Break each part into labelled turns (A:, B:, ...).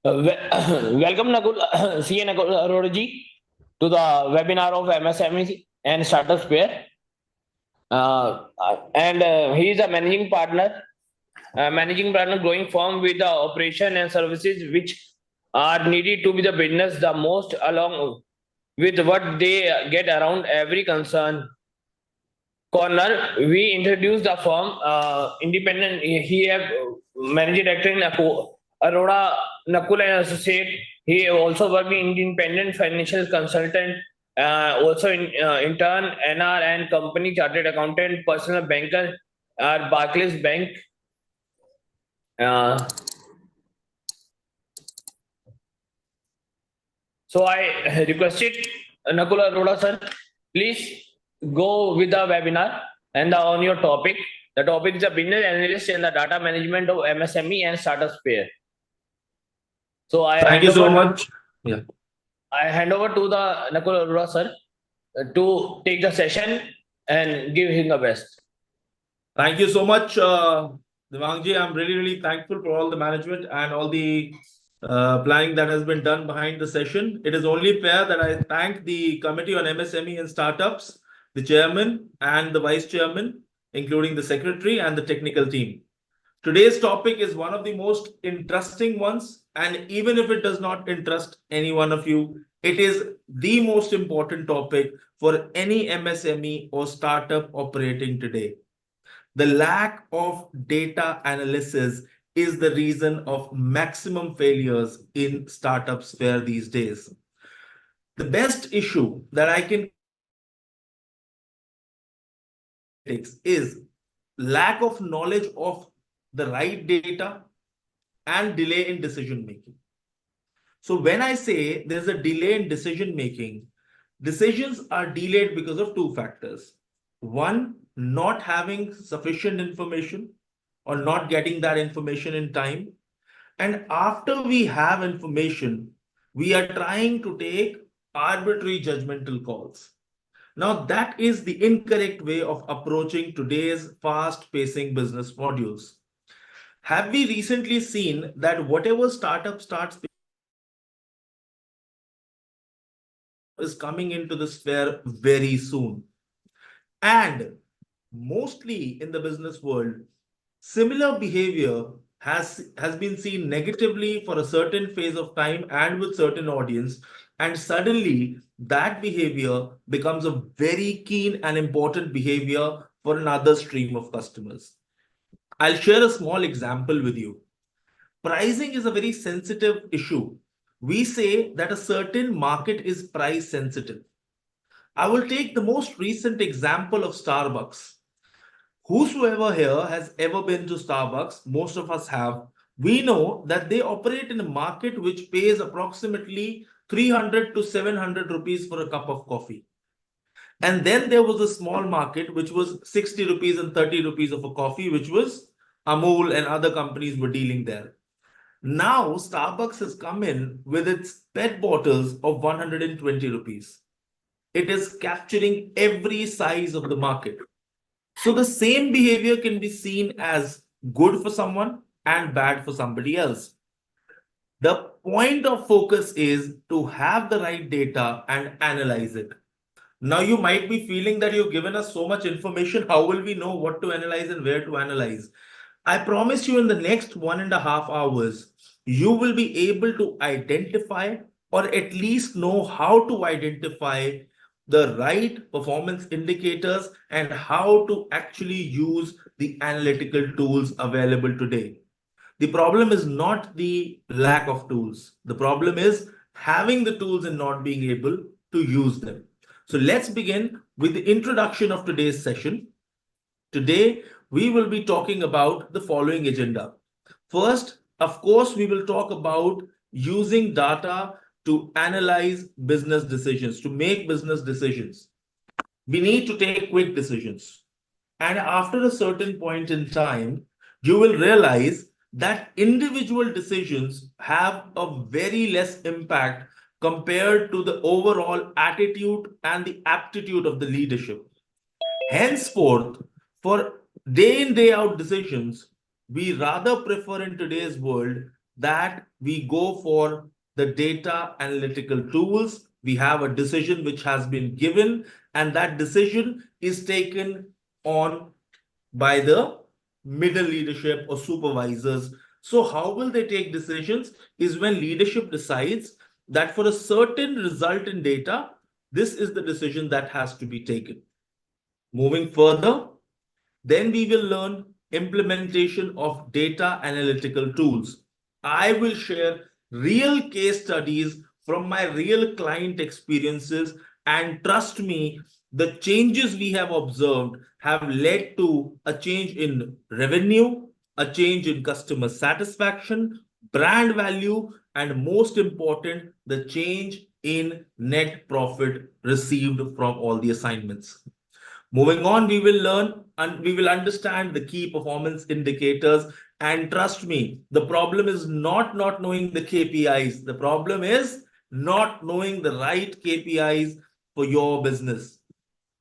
A: Welcome, Nakul, CA Nakul Arora ji, to the webinar of MSME and Startup Fair. He is a managing partner growing firm with the operation and services which are needed to be the business the most along with what they get around every concern corner. We introduced the firm independent. He have managing director in Aurora Nakul and Associate. He also worked in independent financial consultant, also in intern, NR and company chartered accountant, personal banker at Barclays Bank. Uh, so I requested Nakul Arora sir, please go with the webinar and on your topic. The topic is the business analyst and the data management of MSME and startup pair. So
B: Thank you so much. Yeah.
A: I hand over to the Nakul Arora sir to take the session and give him the best.
B: Thank you so much, Devangji. I'm really thankful for all the management and all the planning that has been done behind the session. It is only fair that I thank the Committee on MSME and Startups, the chairman and the vice chairman, including the secretary and the technical team. Today's topic is one of the most interesting ones, and even if it does not interest any one of you, it is the most important topic for any MSME or startup operating today. The lack of data analysis is the reason of maximum failures in startups fair these days. The best issue that I can is lack of knowledge of the right data and delay in decision making. So when I say there's a delay in decision making, decisions are delayed because of two factors. One, not having sufficient information or not getting that information in time. And after we have information, we are trying to take arbitrary judgmental calls. Now, that is the incorrect way of approaching today's fast-pacing business modules. Have we recently seen that whatever startup starts is coming into the sphere very soon? And mostly in the business world, similar behavior has been seen negatively for a certain phase of time and with certain audience, and suddenly that behavior becomes a very keen and important behavior for another stream of customers. I'll share a small example with you. Pricing is a very sensitive issue. We say that a certain market is price sensitive. I will take the most recent example of Starbucks. Whosoever here has ever been to Starbucks, most of us have, we know that they operate in a market which pays approximately 300 to 700 rupees for a cup of coffee. And then there was a small market which was 60 rupees and 30 rupees of a coffee, which was Amul and other companies were dealing there. Now Starbucks has come in with its PET bottles of 120 rupees. It is capturing every size of the market. So the same behavior can be seen as good for someone and bad for somebody else. The point of focus is to have the right data and analyze it. Now you might be feeling that you've given us so much information. How will we know what to analyze and where to analyze? I promise you in the next 1.5 hours, you will be able to identify or at least know how to identify the right performance indicators and how to actually use the analytical tools available today. The problem is not the lack of tools. The problem is having the tools and not being able to use them. So let's begin with the introduction of today's session. Today, we will be talking about the following agenda. First, of course, we will talk about using data to analyze business decisions, to make business decisions. We need to take quick decisions. And after a certain point in time, you will realize that individual decisions have a very less impact compared to the overall attitude and the aptitude of the leadership. Henceforth, for day in, day out decisions, we rather prefer in today's world that we go for the data analytical tools. We have a decision which has been given, and that decision is taken on by the middle leadership or supervisors. So, how will they take decisions? Is when leadership decides that for a certain result in data, this is the decision that has to be taken. Moving further, then we will learn implementation of data analytical tools. I will share real case studies from my real client experiences, and trust me, the changes we have observed have led to a change in revenue, a change in customer satisfaction, brand value, and most important, the change in net profit received from all the assignments. Moving on, we will learn and we will understand the key performance indicators. And trust me, the problem is not knowing the KPIs. The problem is not knowing the right KPIs for your business.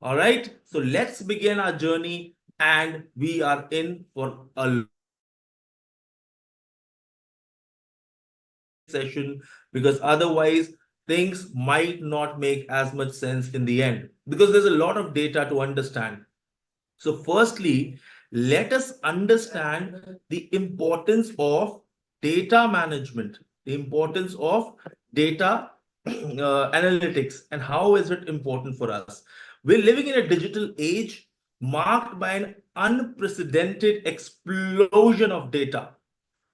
B: All right. So let's begin our journey, and we are in for a session, because otherwise things might not make as much sense in the end, because there's a lot of data to understand. So, firstly, let us understand the importance of data management, the importance of data analytics, and how is it important for us. We're living in a digital age marked by an unprecedented explosion of data,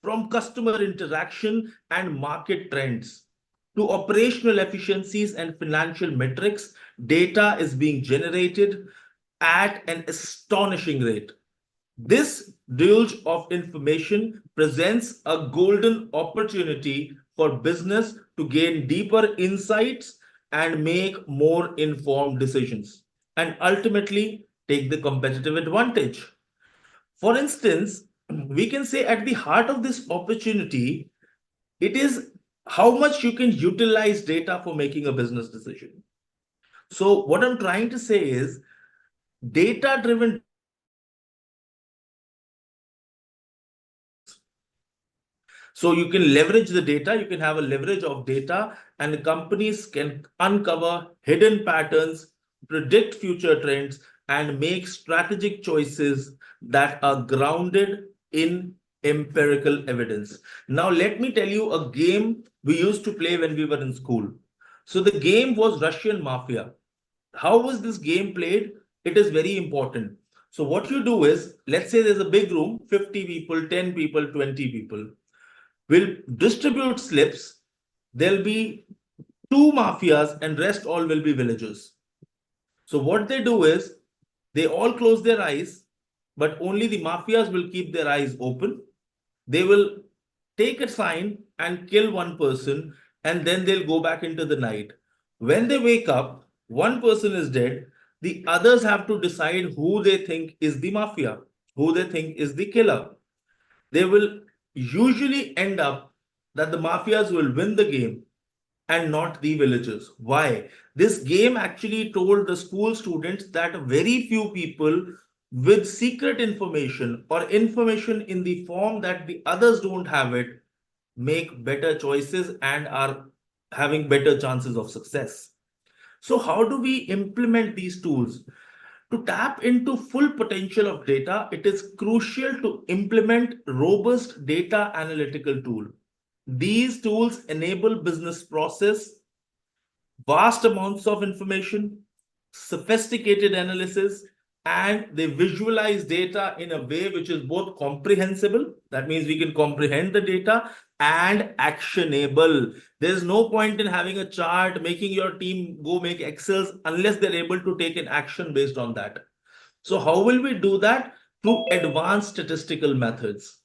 B: from customer interaction and market trends to operational efficiencies and financial metrics. Data is being generated at an astonishing rate. This deluge of information presents a golden opportunity for business to gain deeper insights and make more informed decisions, and ultimately take the competitive advantage. For instance, we can say at the heart of this opportunity, it is how much you can utilize data for making a business decision. So, what I'm trying to say is data driven. So you can leverage the data, you can have a leverage of data, and companies can uncover hidden patterns, predict future trends, and make strategic choices that are grounded in empirical evidence. Now, let me tell you a game we used to play when we were in school. So the game was Russian Mafia. How was this game played? It is very important. So what you do is, let's say there's a big room, 50 people, 10 people, 20 people. Will distribute slips. There'll be two mafias and rest all will be villagers. So what they do is they all close their eyes, but only the mafias will keep their eyes open. They will take a sign and kill one person, and then they'll go back into the night. When they wake up, one person is dead. The others have to decide who they think is the mafia, who they think is the killer. They will usually end up that the mafias will win the game and not the villagers. Why? This game actually told the school students that very few people with secret information or information in the form that the others don't have it make better choices and are having better chances of success. So, how do we implement these tools? To tap into full potential of data, it is crucial to implement robust data analytical tool. These tools enable business process, vast amounts of information, sophisticated analysis, and they visualize data in a way which is both comprehensible, that means we can comprehend the data, and actionable. There's no point in having a chart, making your team go make Excels unless they're able to take an action based on that. So, how will we do that? Through advanced statistical methods,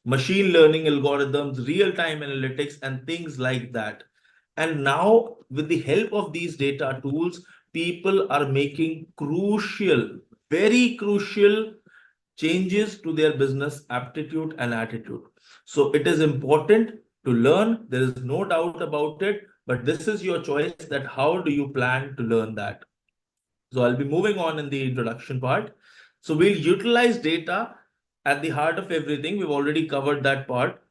B: machine learning algorithms, real time analytics, and things like that. And now, with the help of these data tools, people are making crucial, very crucial changes to their business aptitude and attitude. So, it is important to learn. There is no doubt about it. But this is your choice that how do you plan to learn that? So I'll be moving on in the introduction part. So we'll utilize data at the heart of everything. We've already covered that part.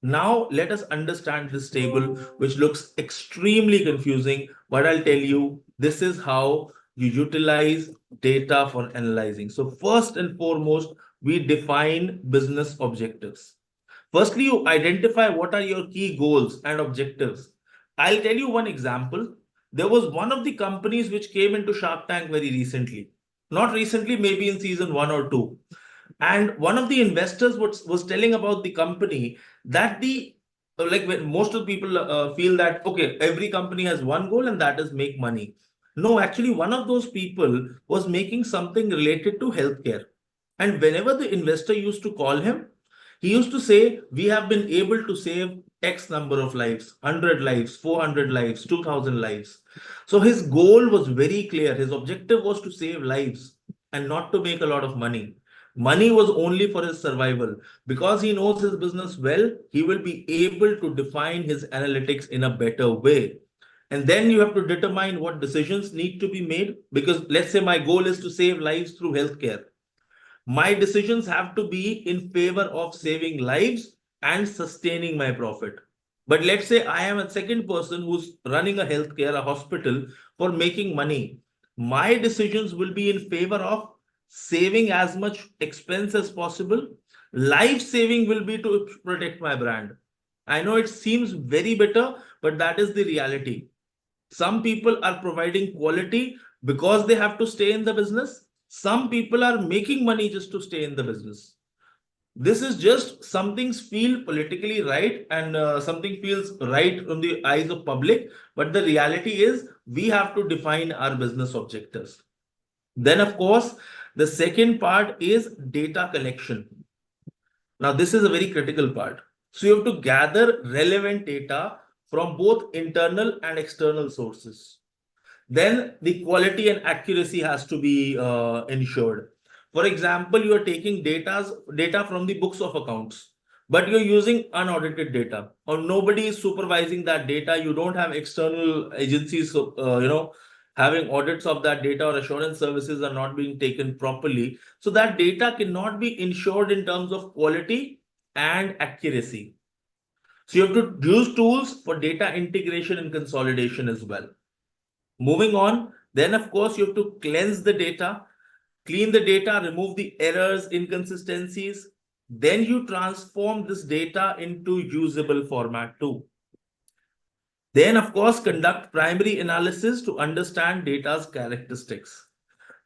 B: Now, let us understand this table, which looks extremely confusing, but I'll tell you this is how you utilize data for analyzing. So, first and foremost, we define business objectives. Firstly, you identify what are your key goals and objectives. I'll tell you one example. There was one of the companies which came into Shark Tank very recently. Not recently, maybe in season 1 or 2. And one of the investors was telling about the company that like when most of the people feel that, okay, every company has one goal and that is make money. No, actually, one of those people was making something related to healthcare. And whenever the investor used to call him, he used to say, we have been able to save X number of lives, 100 lives, 400 lives, 2000 lives. So his goal was very clear. His objective was to save lives and not to make a lot of money. Money was only for his survival. Because he knows his business well, he will be able to define his analytics in a better way. And then you have to determine what decisions need to be made. Because let's say my goal is to save lives through healthcare. My decisions have to be in favor of saving lives and sustaining my profit. But let's say I am a second person who's running a healthcare, a hospital for making money. My decisions will be in favor of saving as much expense as possible. Life saving will be to protect my brand. I know it seems very bitter, but that is the reality. Some people are providing quality because they have to stay in the business. Some people are making money just to stay in the business. This is just some things feel politically right and something feels right from the eyes of public. But the reality is we have to define our business objectives. Then, of course, the second part is data collection. Now, this is a very critical part. So you have to gather relevant data from both internal and external sources. Then the quality and accuracy has to be ensured. For example, you are taking data from the books of accounts, but you're using unaudited data, or nobody is supervising that data. You don't have external agencies, having audits of that data, or assurance services are not being taken properly. So that data cannot be ensured in terms of quality and accuracy. So you have to use tools for data integration and consolidation as well. Moving on, then of course you have to cleanse the data, clean the data, remove the errors, inconsistencies. Then you transform this data into usable format too. Then of course conduct primary analysis to understand data's characteristics.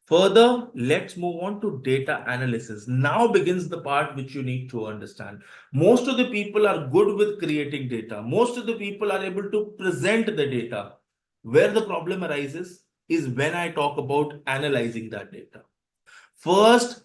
B: Further, let's move on to data analysis. Now begins the part which you need to understand. Most of the people are good with creating data. Most of the people are able to present the data. Where the problem arises is when I talk about analyzing that data. First,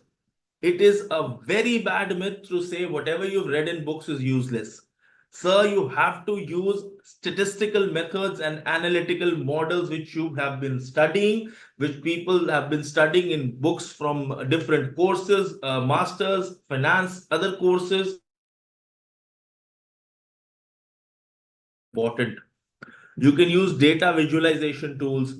B: it is a very bad myth to say whatever you've read in books is useless. Sir, you have to use statistical methods and analytical models which you have been studying, which people have been studying in books from different courses, masters, finance, other courses. Important. You can use data visualization tools,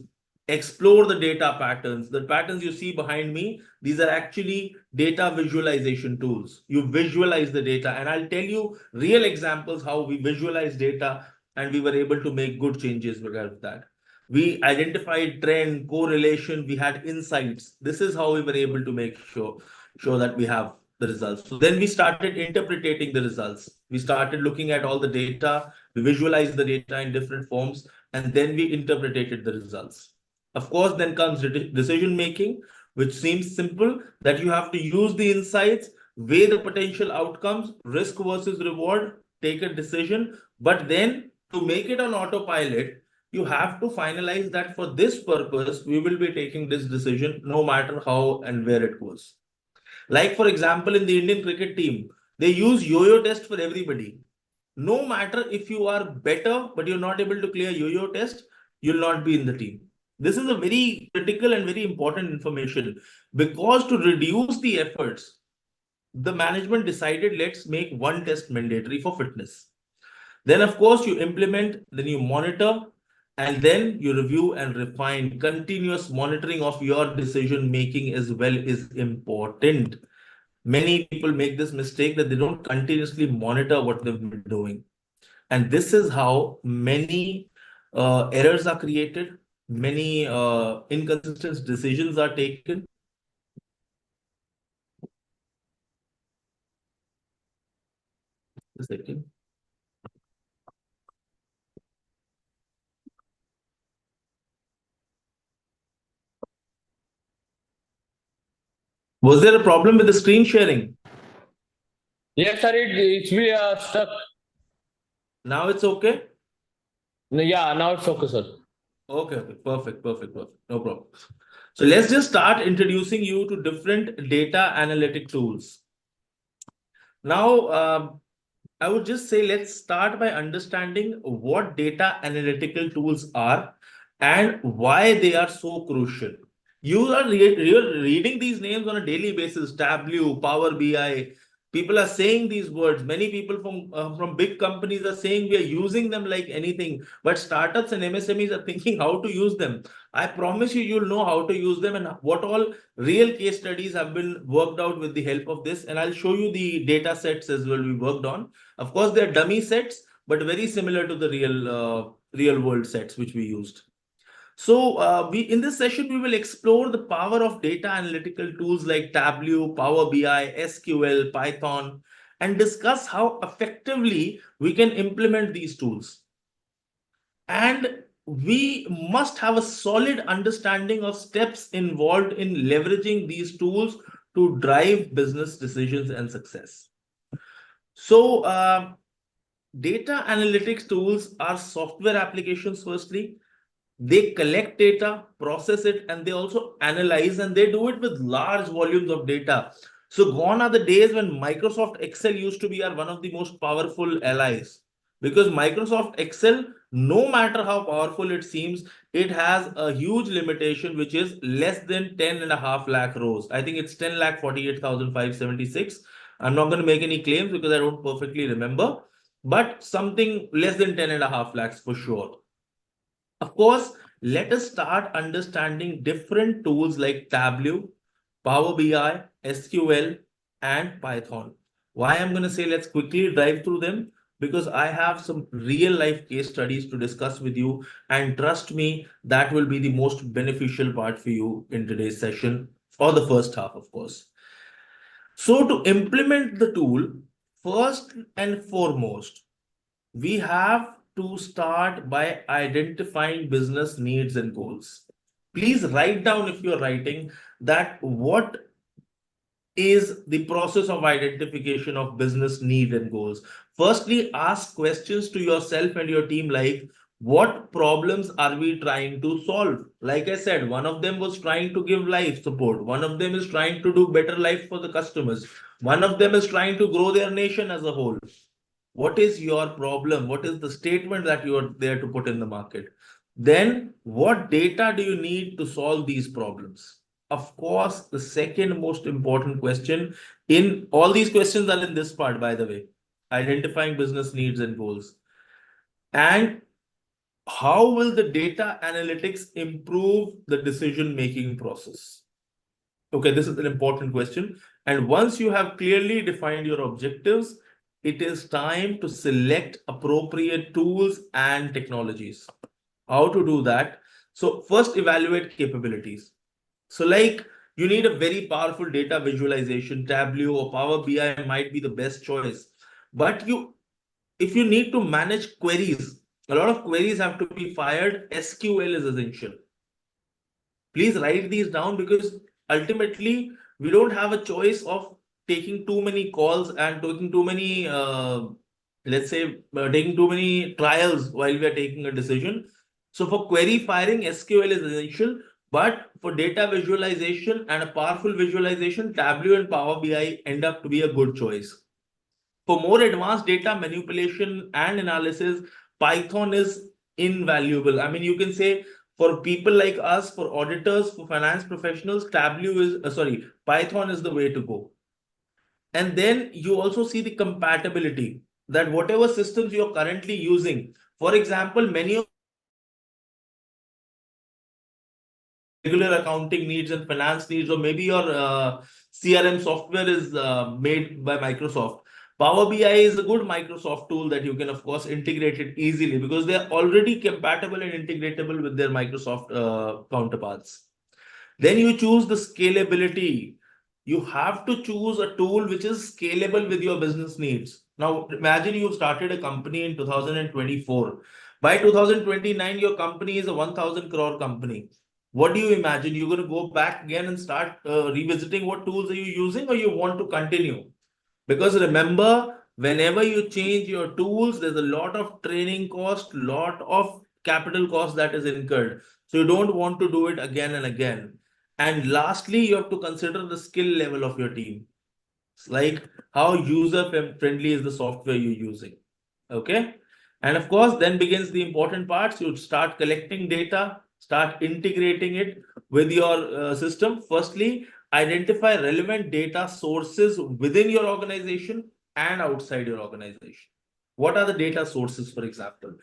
B: explore the data patterns. The patterns you see behind me, these are actually data visualization tools. You visualize the data, and I'll tell you real examples how we visualize data and we were able to make good changes because of that. We identified trend, correlation, we had insights. This is how we were able to make sure that we have the results. So then we started interpreting the results. We started looking at all the data, we visualized the data in different forms, and then we interpreted the results. Of course, then comes decision making, which seems simple, that you have to use the insights, weigh the potential outcomes, risk versus reward, take a decision. But then to make it on autopilot, you have to finalize that for this purpose, we will be taking this decision no matter how and where it goes. Like, for example, in the Indian cricket team, they use yo-yo test for everybody. No matter if you are better, but you're not able to clear yo-yo test, you'll not be in the team. This is a very critical and very important information, because to reduce the efforts, the management decided let's make one test mandatory for fitness. Then, of course, you implement, then you monitor, and then you review and refine. Continuous monitoring of your decision making as well is important. many people make this mistake that they don't continuously monitor what they've been doing. And this is how many errors are created, many inconsistent decisions are taken. A second. Was there a problem with the screen sharing?
A: Yes, sir. It's be stuck.
B: Now it's okay?
A: Yeah, now it's okay, sir.
B: Okay, perfect. No problem. So let's just start introducing you to different data analytic tools. Now, I would just say let's start by understanding what data analytical tools are and why they are so crucial. You're reading these names on a daily basis. Tableau, Power BI. People are saying these words. Many people from big companies are saying we are using them like anything. But startups and MSMEs are thinking how to use them. I promise you, you'll know how to use them and what all real case studies have been worked out with the help of this. And I'll show you the data sets as well we worked on. Of course, they're dummy sets, but very similar to the real world sets which we used. So we in this session, we will explore the power of data analytical tools like Tableau, Power BI, SQL, Python, and discuss how effectively we can implement these tools. And we must have a solid understanding of steps involved in leveraging these tools to drive business decisions and success. So, data analytics tools are software applications, firstly. They collect data, process it, and they also analyze, and they do it with large volumes of data. So gone are the days when Microsoft Excel used to be one of the most powerful allies. Because Microsoft Excel, no matter how powerful it seems, it has a huge limitation, which is less than 10.5 lakh rows. I think it's 10 lakh 48,576. I'm not going to make any claims because I don't perfectly remember, but something less than 10.5 lakhs for sure. Of course, let us start understanding different tools like Tableau, Power BI, SQL, and Python. Why I'm going to say let's quickly drive through them, because I have some real life case studies to discuss with you. And trust me, that will be the most beneficial part for you in today's session, or the first half, of course. So to implement the tool, first and foremost, we have to start by identifying business needs and goals. Please write down, if you're writing, that what is the process of identification of business need and goals. Firstly, ask questions to yourself and your team like, what problems are we trying to solve? Like I said, one of them was trying to give life support. One of them is trying to do better life for the customers. One of them is trying to grow their nation as a whole. What is your problem? What is the statement that you are there to put in the market? Then, what data do you need to solve these problems? Of course, the second most important question in all these questions are in this part, by the way, identifying business needs and goals. And how will the data analytics improve the decision making process? Okay, this is an important question. And once you have clearly defined your objectives, it is time to select appropriate tools and technologies. How to do that? So first, evaluate capabilities. So like, you need a very powerful data visualization. Tableau or Power BI might be the best choice. But if you need to manage queries, a lot of queries have to be fired. SQL is essential. Please write these down, because ultimately we don't have a choice of taking too many calls and taking too many, let's say, taking too many trials while we are taking a decision. So for query firing, SQL is essential. But for data visualization and a powerful visualization, Tableau and Power BI end up to be a good choice. For more advanced data manipulation and analysis, Python is invaluable. I mean, you can say, for people like us, for auditors, for finance professionals, Python is the way to go. And then you also see the compatibility, that whatever systems you're currently using, for example, many of regular accounting needs and finance needs, or maybe your CRM software is made by Microsoft. Power BI is a good Microsoft tool that you can, of course, integrate it easily because they are already compatible and integratable with their Microsoft counterparts. Then you choose the scalability. You have to choose a tool which is scalable with your business needs. Now, imagine you've started a company in 2024. By 2029, your company is a 1,000 crore company. What do you imagine? You're going to go back again and start revisiting what tools are you using, or you want to continue? Because remember, whenever you change your tools, there's a lot of training cost, lot of capital cost that is incurred. So you don't want to do it again and again. And lastly, you have to consider the skill level of your team. It's like how user friendly is the software you're using. Okay. And of course, then begins the important parts. You start collecting data, start integrating it with your system. Firstly, identify relevant data sources within your organization and outside your organization. What are the data sources, for example?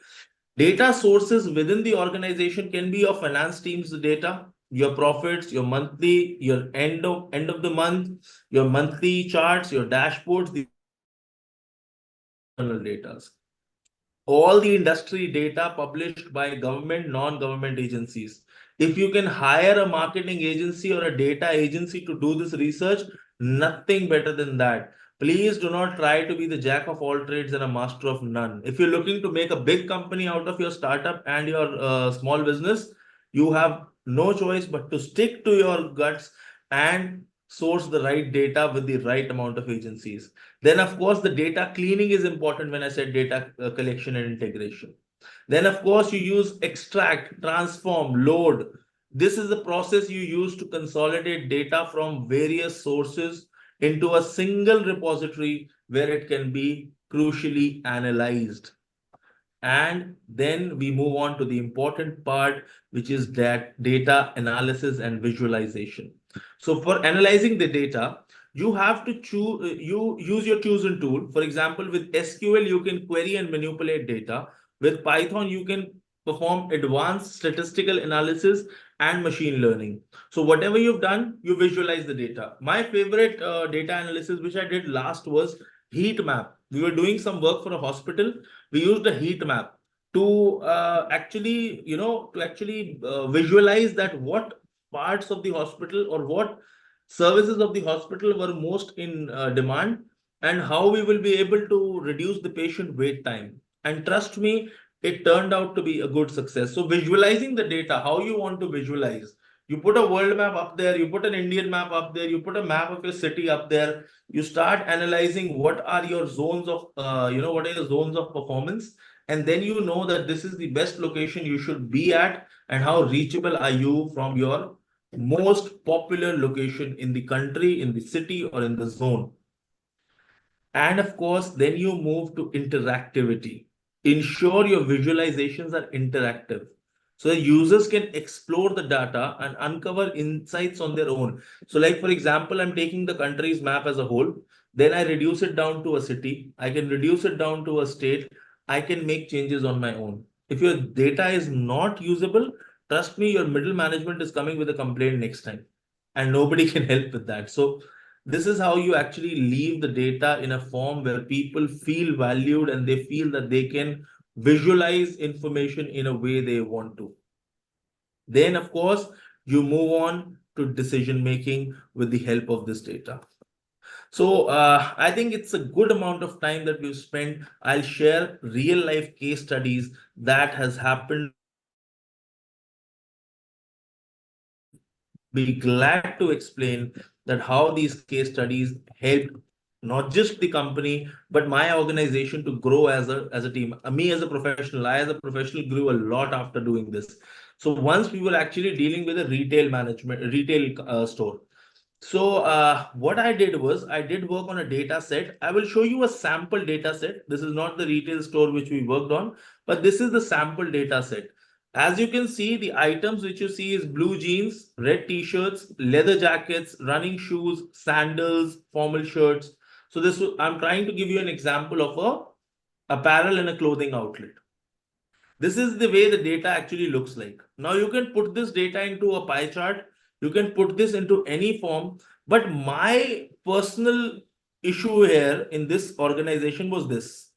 B: Data sources within the organization can be your finance team's data, your profits, your monthly, your end of the month, your monthly charts, your dashboards, the data, all the industry data published by government, non-government agencies. If you can hire a marketing agency or a data agency to do this research, nothing better than that. Please do not try to be the jack of all trades and a master of none. If you're looking to make a big company out of your startup and your small business, you have no choice but to stick to your guts and source the right data with the right amount of agencies. Then, of course, the data cleaning is important when I said data collection and integration. Then, of course, you use extract, transform, load. This is the process you use to consolidate data from various sources into a single repository where it can be crucially analyzed. And then we move on to the important part, which is that data analysis and visualization. So for analyzing the data, you have to choose, you use your chosen tool. For example, with SQL, you can query and manipulate data. With Python, you can perform advanced statistical analysis and machine learning. So whatever you've done, you visualize the data. My favorite data analysis, which I did last, was heat map. We were doing some work for a hospital. We used a heat map to actually visualize that what parts of the hospital or what services of the hospital were most in demand, and how we will be able to reduce the patient wait time. And trust me, it turned out to be a good success. So visualizing the data, how you want to visualize, you put a world map up there, you put an Indian map up there, you put a map of your city up there, you start analyzing what are your zones of what are your zones of performance, and then you know that this is the best location you should be at, and how reachable are you from your most popular location in the country, in the city, or in the zone. And of course, then you move to interactivity. Ensure your visualizations are interactive so that users can explore the data and uncover insights on their own. So, like for example, I'm taking the country's map as a whole, then I reduce it down to a city, I can reduce it down to a state, I can make changes on my own. If your data is not usable, trust me, your middle management is coming with a complaint next time, and nobody can help with that. So, this is how you actually leave the data in a form where people feel valued and they feel that they can visualize information in a way they want to. Then, of course, you move on to decision making with the help of this data. So I think it's a good amount of time that we've spent. I'll share real life case studies that has happened. Be glad to explain that how these case studies helped not just the company but my organization to grow as a team. Me as a professional, I as a professional grew a lot after doing this. So once we were actually dealing with a retail store. So what I did was I did work on a data set. I will show you a sample data set. This is not the retail store which we worked on, but this is the sample data set. As you can see, the items which you see is blue jeans, red t-shirts, leather jackets, running shoes, sandals, formal shirts. So I'm trying to give you an example of a apparel and a clothing outlet. This is the way the data actually looks like. Now you can put this data into a pie chart. You can put this into any form. But my personal issue here in this organization was this: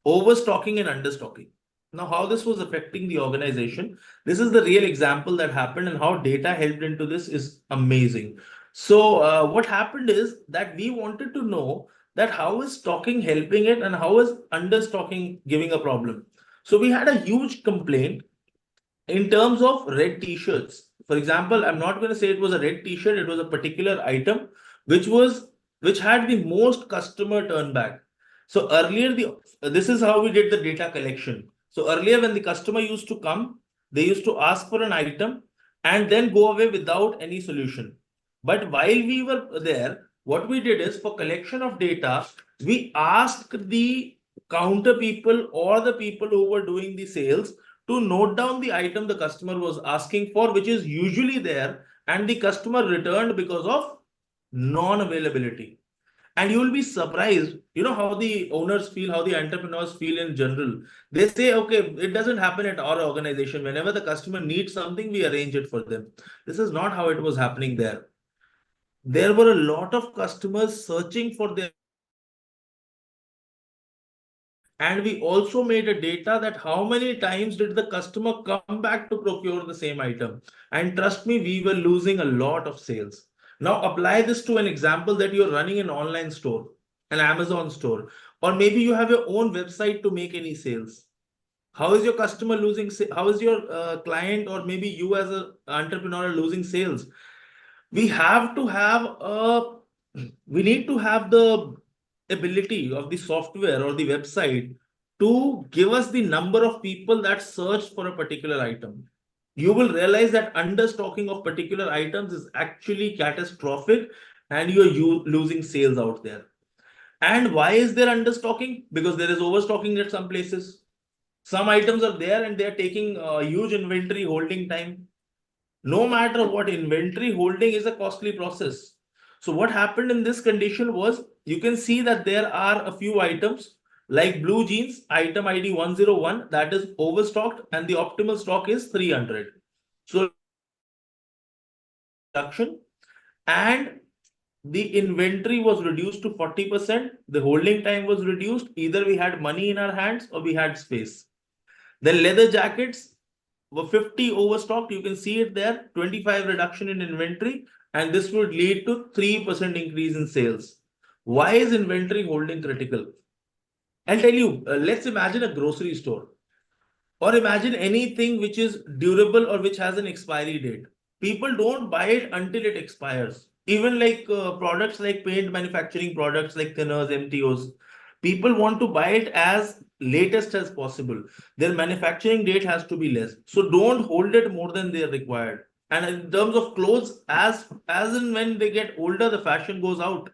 B: overstocking and understocking. Now, how this was affecting the organization, this is the real example that happened, and how data helped into this is amazing. So, what happened is that we wanted to know that how is stocking helping it and how is understocking giving a problem. So, we had a huge complaint in terms of red t-shirts. For example, I'm not going to say it was a red t-shirt, it was a particular item which had the most customer turn back. So earlier, this is how we did the data collection. So earlier, when the customer used to come, they used to ask for an item and then go away without any solution. But while we were there, what we did is, for collection of data, we asked the counter people or the people who were doing the sales to note down the item the customer was asking for, which is usually there, and the customer returned because of non-availability. And you will be surprised, how the owners feel, how the entrepreneurs feel in general. They say, okay, it doesn't happen at our organization. Whenever the customer needs something, we arrange it for them. This is not how it was happening there. There were a lot of customers searching for their, and we also made a data that how many times did the customer come back to procure the same item. And trust me, we were losing a lot of sales. Now apply this to an example that you're running an online store, an Amazon store, or maybe you have your own website to make any sales. How is your customer losing? How is your client, or maybe you as an entrepreneur, losing sales? We have to have a, we need to have the ability of the software or the website to give us the number of people that search for a particular item. You will realize that understocking of particular items is actually catastrophic, and you're losing sales out there. And why is there understocking? Because there is overstocking at some places. Some items are there and they're taking a huge inventory holding time. No matter what, inventory holding is a costly process. So what happened in this condition was, you can see that there are a few items like blue jeans, item ID 101, that is overstocked, and the optimal stock is 300. So reduction, and the inventory was reduced to 40%. The holding time was reduced. Either we had money in our hands or we had space. Then leather jackets were 50 overstocked. You can see it there, 25 reduction in inventory, and this would lead to 3% increase in sales. Why is inventory holding critical? I'll tell you, let's imagine a grocery store, or imagine anything which is durable or which has an expiry date. People don't buy it until it expires. Even like products like paint manufacturing products like thinners, MTOs, people want to buy it as latest as possible. Their manufacturing date has to be less. So don't hold it more than they are required. And in terms of clothes, as and when they get older, the fashion goes out.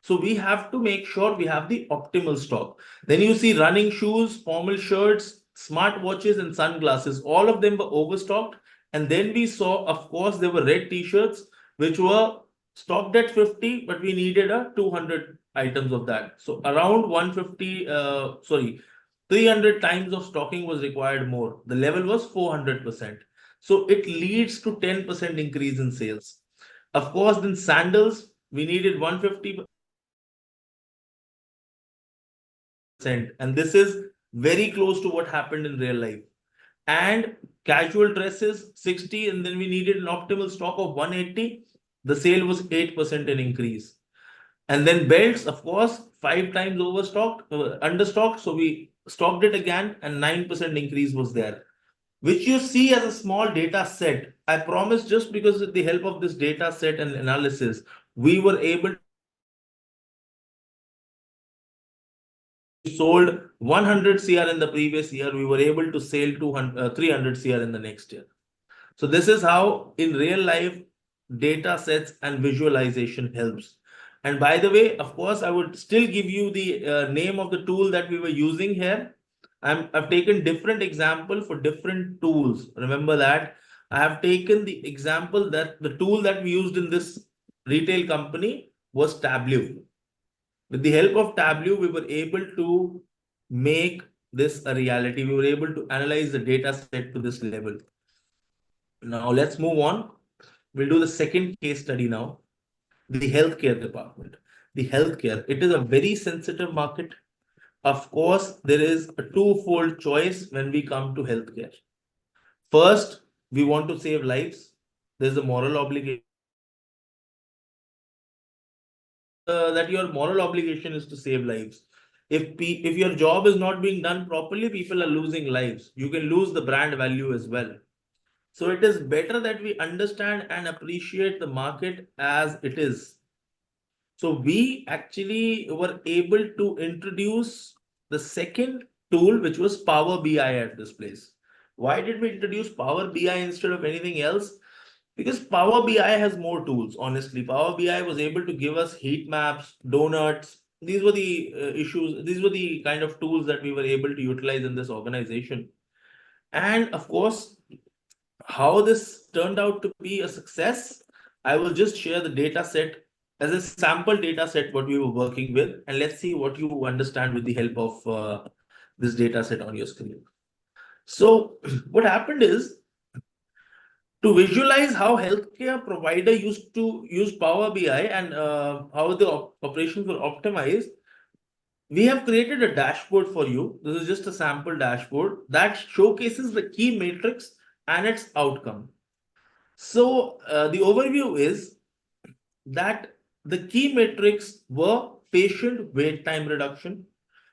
B: So we have to make sure we have the optimal stock. Then you see running shoes, formal shirts, smart watches, and sunglasses. All of them were overstocked. And then we saw, of course, there were red t-shirts, which were stocked at 50, but we needed a 200 items of that. So around 150, 300 times of stocking was required more. The level was 400%. So it leads to 10% increase in sales. Of course, then sandals, we needed 150, and this is very close to what happened in real life. And casual dresses 60, and then we needed an optimal stock of 180. The sale was 8% in increase. And then belts, of course, 5 times overstocked, understocked. So we stocked it again, and 9% increase was there, which you see as a small data set. I promise, just because with the help of this data set and analysis, we were able sold 100 CR in the previous year, we were able to sell 300 CR in the next year. So this is how in real life data sets and visualization helps. And by the way, of course, I would still give you the name of the tool that we were using here. I've taken different example for different tools. Remember that I have taken the example that the tool that we used in this retail company was Tableau. With the help of Tableau, we were able to make this a reality. We were able to analyze the data set to this level. Now let's move on. We'll do the second case study now. The healthcare department. The healthcare, it is a very sensitive market. Of course, there is a twofold choice when we come to healthcare. First, we want to save lives. There's a moral obligation. That your moral obligation is to save lives. If your job is not being done properly, people are losing lives. You can lose the brand value as well. So it is better that we understand and appreciate the market as it is. So we actually were able to introduce the second tool, which was Power BI at this place. Why did we introduce Power BI instead of anything else? Because Power BI has more tools, honestly. Power BI was able to give us heat maps, donuts. These were the issues, these were the kind of tools that we were able to utilize in this organization. And of course, how this turned out to be a success, I will just share the data set as a sample data set what we were working with, and let's see what you understand with the help of this data set on your screen. So what happened is, to visualize how healthcare provider used to use Power BI and how the operations were optimized, we have created a dashboard for you. This is just a sample dashboard that showcases the key matrix and its outcome. So the overview is that the key metrics were patient wait time reduction.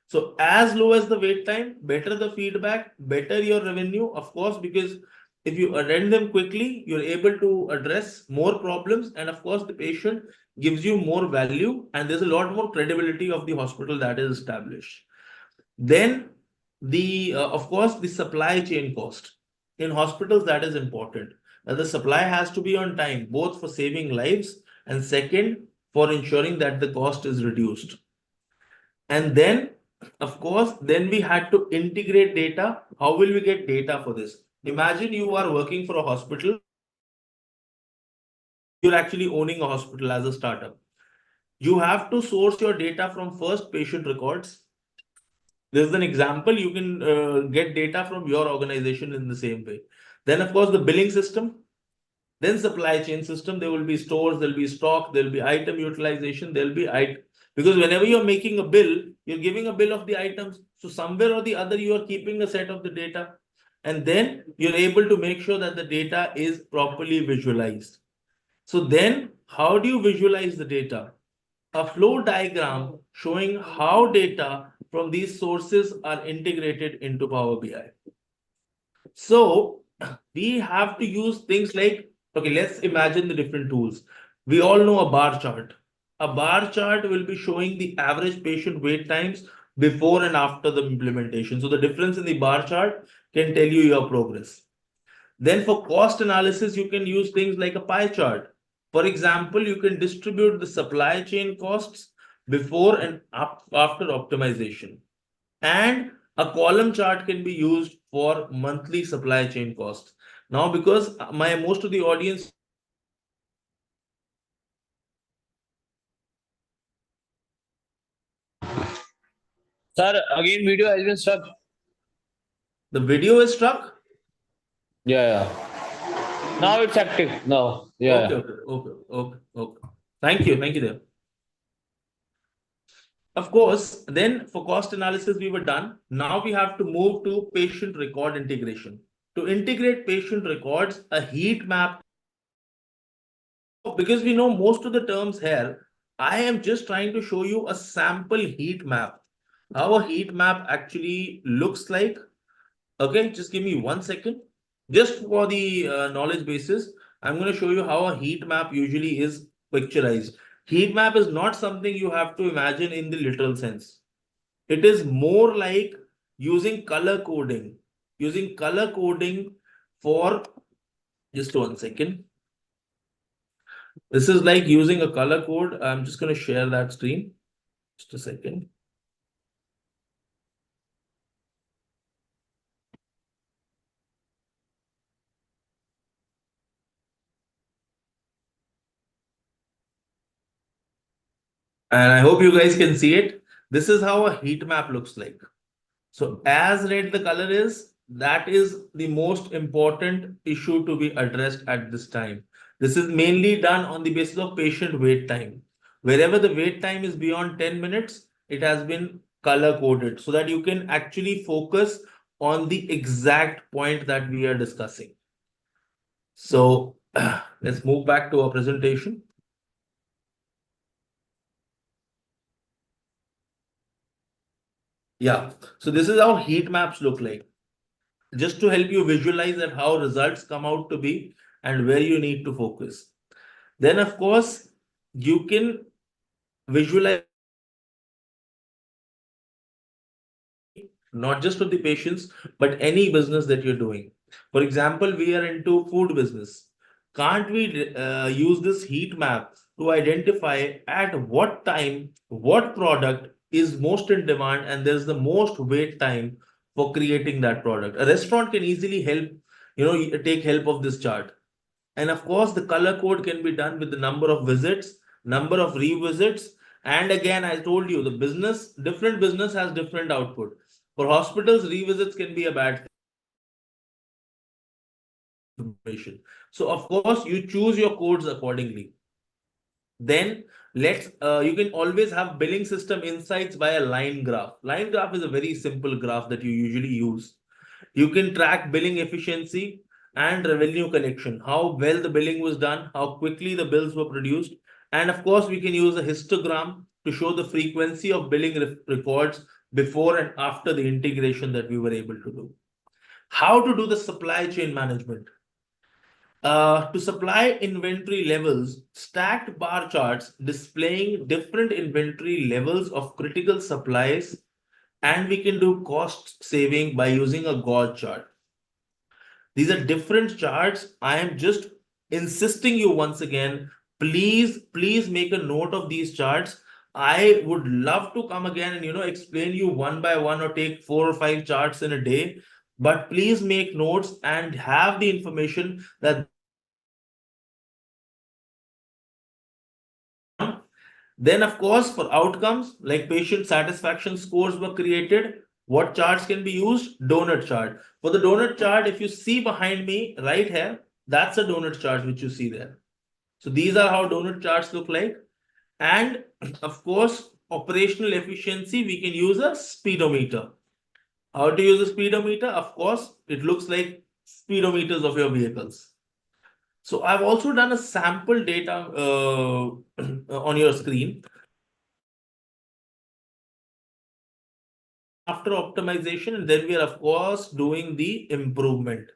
B: So as low as the wait time, better the feedback, better your revenue, of course, because if you attend them quickly, you're able to address more problems. And of course, the patient gives you more value and there's a lot more credibility of the hospital that is established. Then the of course the supply chain cost in hospitals, that is important. Now, the supply has to be on time, both for saving lives and second for ensuring that the cost is reduced. And then of course then we had to integrate data. How will we get data for this? Imagine you are working for a hospital. You're actually owning a hospital as a startup. You have to source your data from first patient records. There's an example, you can get data from your organization in the same way. Then, of course, the billing system, then supply chain system. There will be stores, there'll be stock, there'll be item utilization, there'll be because whenever you're making a bill, you're giving a bill of the items. So somewhere or the other, you are keeping a set of the data. And then you're able to make sure that the data is properly visualized. So then, how do you visualize the data? A flow diagram showing how data from these sources are integrated into Power BI. So we have to use things like, okay, let's imagine the different tools. We all know a bar chart. A bar chart will be showing the average patient wait times before and after the implementation. So the difference in the bar chart can tell you your progress. Then for cost analysis, you can use things like a pie chart. For example, you can distribute the supply chain costs before and after optimization. And a column chart can be used for monthly supply chain costs. Now, because my most of the audience,
A: Sir, again video has been stuck.
B: the video is struck.
A: Yeah, yeah. Now it's active. Now, yeah,
B: Okay,
A: yeah.
B: okay. Thank you there. Of course, then for cost analysis, we were done. Now we have to move to patient record integration. To integrate patient records, a heat map, because we know most of the terms here, I am just trying to show you a sample heat map. How a heat map actually looks like. Okay, just give me 1 second. Just for the knowledge basis, I'm going to show you how a heat map usually is picturized. Heat map is not something you have to imagine in the literal sense. It is more like using color coding. Using color coding for just 1 second. This is like using a color code. I'm just going to share that screen. Just a second. And I hope you guys can see it. This is how a heat map looks like. So as red the color is, that is the most important issue to be addressed at this time. This is mainly done on the basis of patient wait time. Wherever the wait time is beyond 10 minutes, it has been color coded so that you can actually focus on the exact point that we are discussing. So let's move back to our presentation. Yeah, so this is how heat maps look like, just to help you visualize that how results come out to be and where you need to focus. Then, of course, you can visualize not just for the patients, but any business that you're doing. For example, we are into food business. Can't we use this heat map to identify at what time, what product is most in demand, and there's the most wait time for creating that product? A restaurant can easily help, take help of this chart. And of course, the color code can be done with the number of visits, number of revisits. And again, I told you the different business has different output. For hospitals, revisits can be a bad information. So of course, you choose your codes accordingly. Then you can always have billing system insights by a line graph. Line graph is a very simple graph that you usually use. You can track billing efficiency and revenue collection, how well the billing was done, how quickly the bills were produced. And of course, we can use a histogram to show the frequency of billing records before and after the integration that we were able to do. How to do the supply chain management? To supply inventory levels, stacked bar charts displaying different inventory levels of critical supplies, and we can do cost saving by using a gauge chart. These are different charts. I am just insisting you once again, please make a note of these charts. I would love to come again and explain you one by one or take 4 or 5 charts in a day. But please make notes and have the information that then, of course, for outcomes like patient satisfaction scores were created. What charts can be used? Donut chart. For the donut chart, if you see behind me right here, that's a donut chart which you see there. So these are how donut charts look like. And of course, operational efficiency, we can use a speedometer. How to use a speedometer? Of course, it looks like speedometers of your vehicles. So I've also done a sample data on your screen. After optimization, and then we are of course doing the improvement.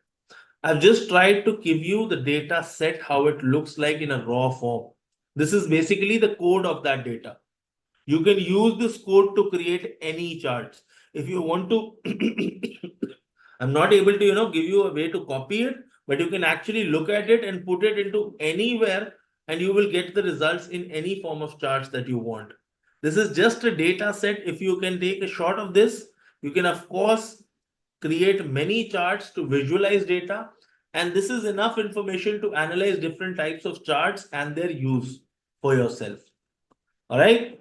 B: I've just tried to give you the data set how it looks like in a raw form. This is basically the code of that data. You can use this code to create any charts. If you want to, I'm not able to give you a way to copy it, but you can actually look at it and put it into anywhere, and you will get the results in any form of charts that you want. This is just a data set. If you can take a shot of this, you can of course create many charts to visualize data. And this is enough information to analyze different types of charts and their use for yourself. All right.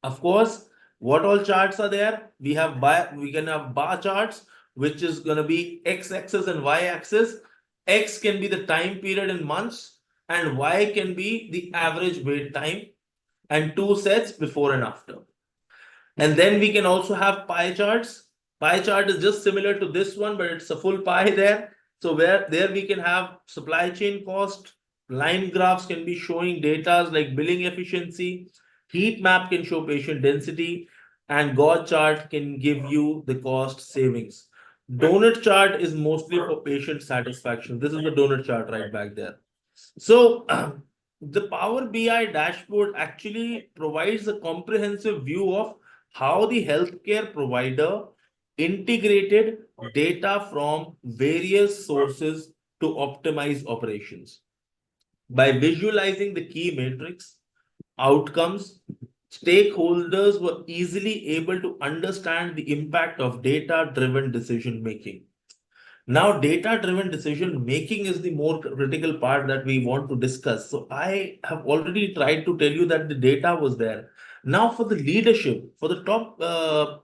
B: Of course, what all charts are there? We can have bar charts, which is going to be x-axis and y-axis. X can be the time period in months, and y can be the average wait time, and 2 sets before and after. And then we can also have pie charts. Pie chart is just similar to this one, but it's a full pie there. So where there we can have supply chain cost, line graphs can be showing data like billing efficiency, heat map can show patient density, and gauge chart can give you the cost savings. Donut chart is mostly for patient satisfaction. This is the donut chart right back there. So the Power BI dashboard actually provides a comprehensive view of how the healthcare provider integrated data from various sources to optimize operations. By visualizing the key metrics, outcomes, stakeholders were easily able to understand the impact of data-driven decision making. Now, data-driven decision making is the more critical part that we want to discuss. So I have already tried to tell you that the data was there. Now, for the leadership, for the top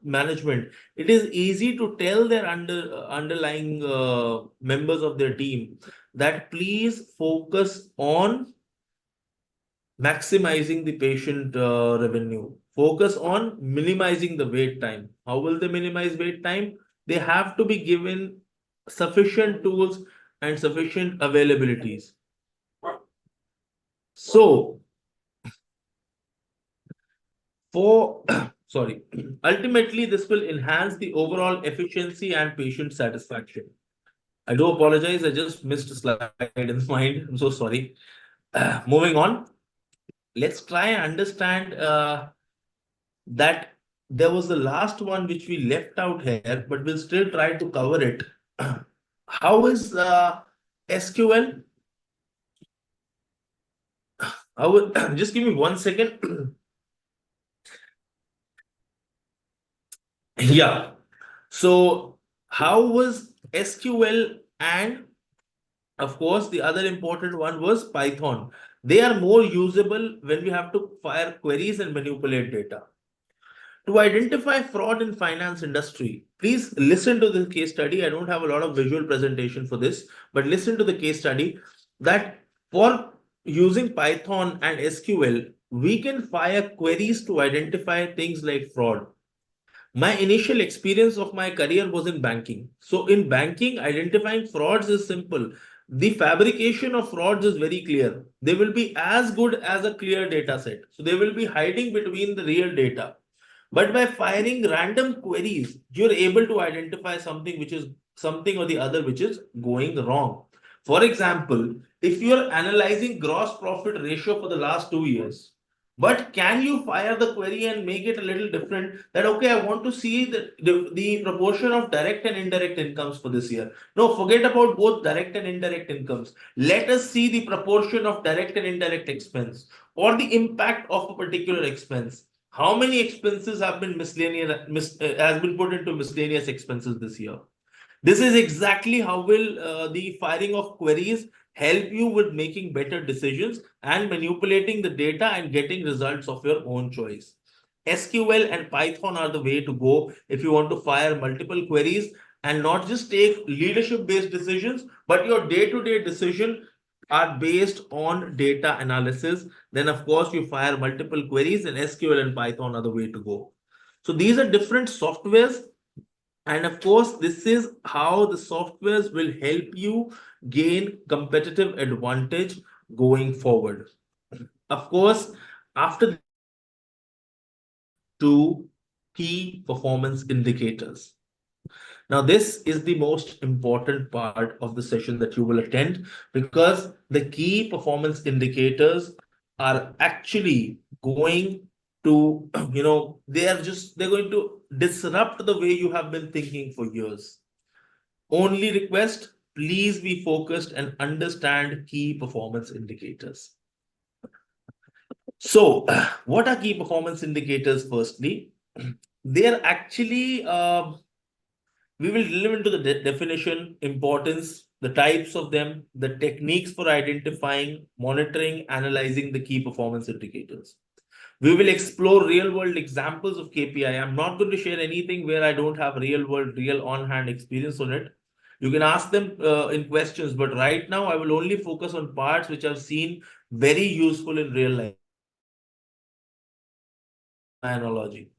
B: management, it is easy to tell their underlying members of their team that please focus on maximizing the patient revenue. Focus on minimizing the wait time. How will they minimize wait time? They have to be given sufficient tools and sufficient availabilities. So, for sorry, ultimately, this will enhance the overall efficiency and patient satisfaction. I do apologize, I just missed a slide in the mind. I'm so sorry. Moving on, let's try and understand that there was the last one which we left out here, but we'll still try to cover it. How is SQL? I would just give me 1 second. Yeah. So, how was SQL, and of course, the other important one was Python. They are more usable when we have to fire queries and manipulate data. To identify fraud in finance industry, please listen to the case study. I don't have a lot of visual presentation for this, but listen to the case study that for using Python and SQL, we can fire queries to identify things like fraud. My initial experience of my career was in banking. So in banking, identifying frauds is simple. The fabrication of frauds is very clear. They will be as good as a clear data set. So they will be hiding between the real data. But by firing random queries, you're able to identify something which is something or the other which is going wrong. For example, if you're analyzing gross profit ratio for the last 2 years, but can you fire the query and make it a little different? That okay, I want to see the proportion of direct and indirect incomes for this year. No, forget about both direct and indirect incomes. Let us see the proportion of direct and indirect expense or the impact of a particular expense. How many expenses have been has been put into miscellaneous expenses this year? This is exactly how will the firing of queries help you with making better decisions and manipulating the data and getting results of your own choice. SQL and Python are the way to go if you want to fire multiple queries and not just take leadership based decisions, but your day-to-day decision are based on data analysis. Then, of course, you fire multiple queries, and SQL and Python are the way to go. So, these are different softwares, and of course, this is how the softwares will help you gain competitive advantage going forward. Of course, after to key performance indicators. Now, this is the most important part of the session that you will attend, because the key performance indicators are actually going to, they're going to disrupt the way you have been thinking for years. Only request, please be focused and understand key performance indicators. So, what are key performance indicators? Firstly, they are actually, we will delve into the definition, importance, the types of them, the techniques for identifying, monitoring, analyzing the key performance indicators. We will explore real world examples of KPI. I'm not going to share anything where I don't have real world, real on hand experience on it. You can ask them in questions, but right now I will only focus on parts which I've seen very useful in real life. Analogy.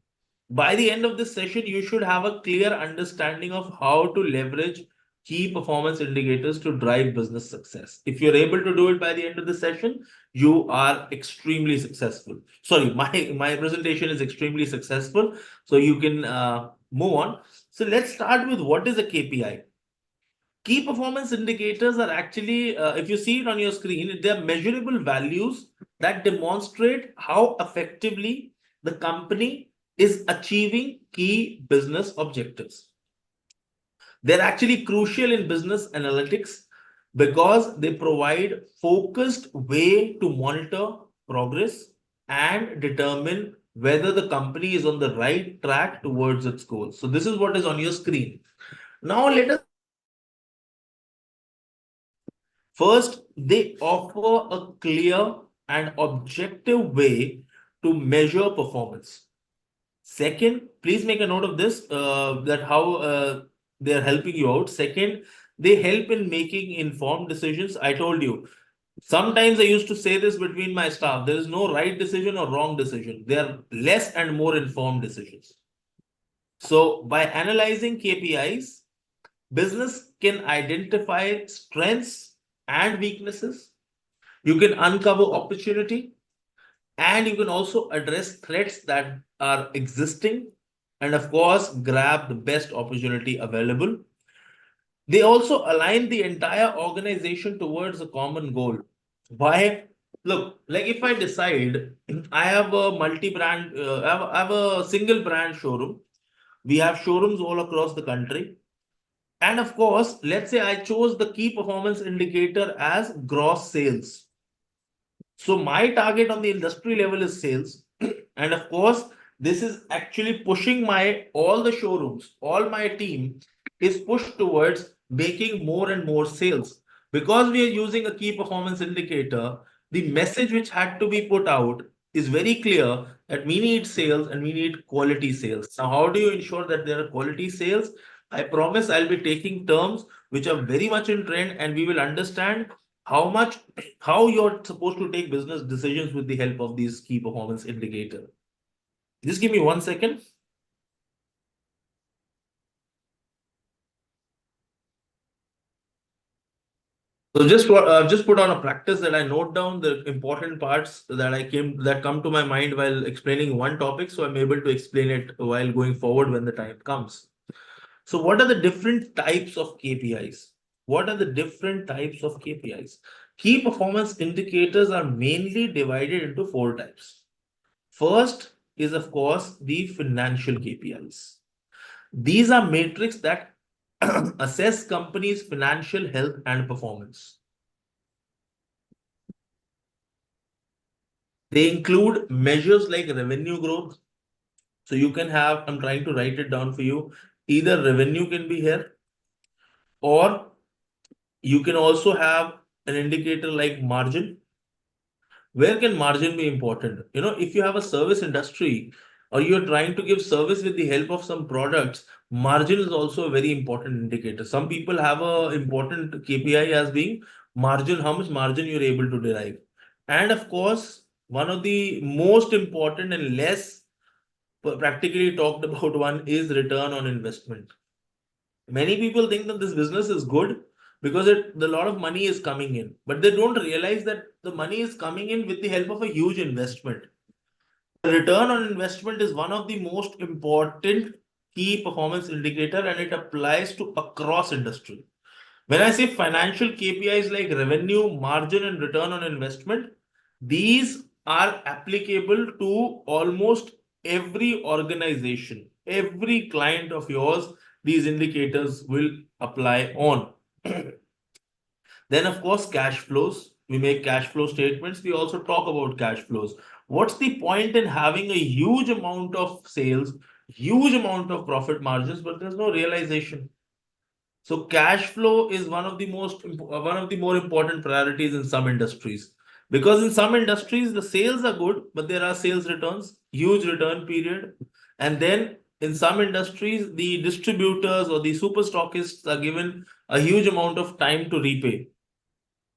B: By the end of this session, you should have a clear understanding of how to leverage key performance indicators to drive business success. If you're able to do it by the end of the session, you are extremely successful. Sorry, my presentation is extremely successful. So you can move on. So let's start with what is a KPI. Key performance indicators are actually, if you see it on your screen, they're measurable values that demonstrate how effectively the company is achieving key business objectives. They're actually crucial in business analytics because they provide focused way to monitor progress and determine whether the company is on the right track towards its goals. So this is what is on your screen. Now let us first, they offer a clear and objective way to measure performance. Second, please make a note of this, that how they're helping you out. Second, they help in making informed decisions. I told you, sometimes I used to say this between my staff, there is no right decision or wrong decision. There are less and more informed decisions. So by analyzing KPIs, business can identify strengths and weaknesses. You can uncover opportunity, and you can also address threats that are existing, and of course grab the best opportunity available. They also align the entire organization towards a common goal. Why? Look, like if I decide I have a multi-brand, I have a single brand showroom. We have showrooms all across the country. And of course, let's say I chose the key performance indicator as gross sales. So my target on the industry level is sales. And of course, this is actually pushing my all the showrooms, all my team is pushed towards making more and more sales. Because we are using a key performance indicator, the message which had to be put out is very clear that we need sales and we need quality sales. Now, how do you ensure that there are quality sales? I promise I'll be taking terms which are very much in trend, and we will understand how you're supposed to take business decisions with the help of these key performance indicator. Just give me 1 second. So just put on a practice that I note down the important parts that come to my mind while explaining one topic, so I'm able to explain it while going forward when the time comes. So what are the different types of KPIs? What are the different types of KPIs? Key performance indicators are mainly divided into 4 types. First is, of course, the financial KPIs. These are metrics that assess companies' financial health and performance. They include measures like revenue growth. So you can have, I'm trying to write it down for you, either revenue can be here, or you can also have an indicator like margin. Where can margin be important? If you have a service industry or you're trying to give service with the help of some products, margin is also a very important indicator. Some people have a important KPI as being margin, how much margin you're able to derive. And of course, one of the most important and less practically talked about one is return on investment. Many people think that this business is good because a lot of money is coming in, but they don't realize that the money is coming in with the help of a huge investment. The return on investment is one of the most important key performance indicator, and it applies to across industry. When I say financial KPIs like revenue, margin, and return on investment, these are applicable to almost every organization, every client of yours. These indicators will apply on. Then, of course, cash flows. We make cash flow statements. We also talk about cash flows. What's the point in having a huge amount of sales, huge amount of profit margins, but there's no realization? So cash flow is one of the more important priorities in some industries, because in some industries the sales are good, but there are sales returns, huge return period, and then in some industries the distributors or the super stockists are given a huge amount of time to repay.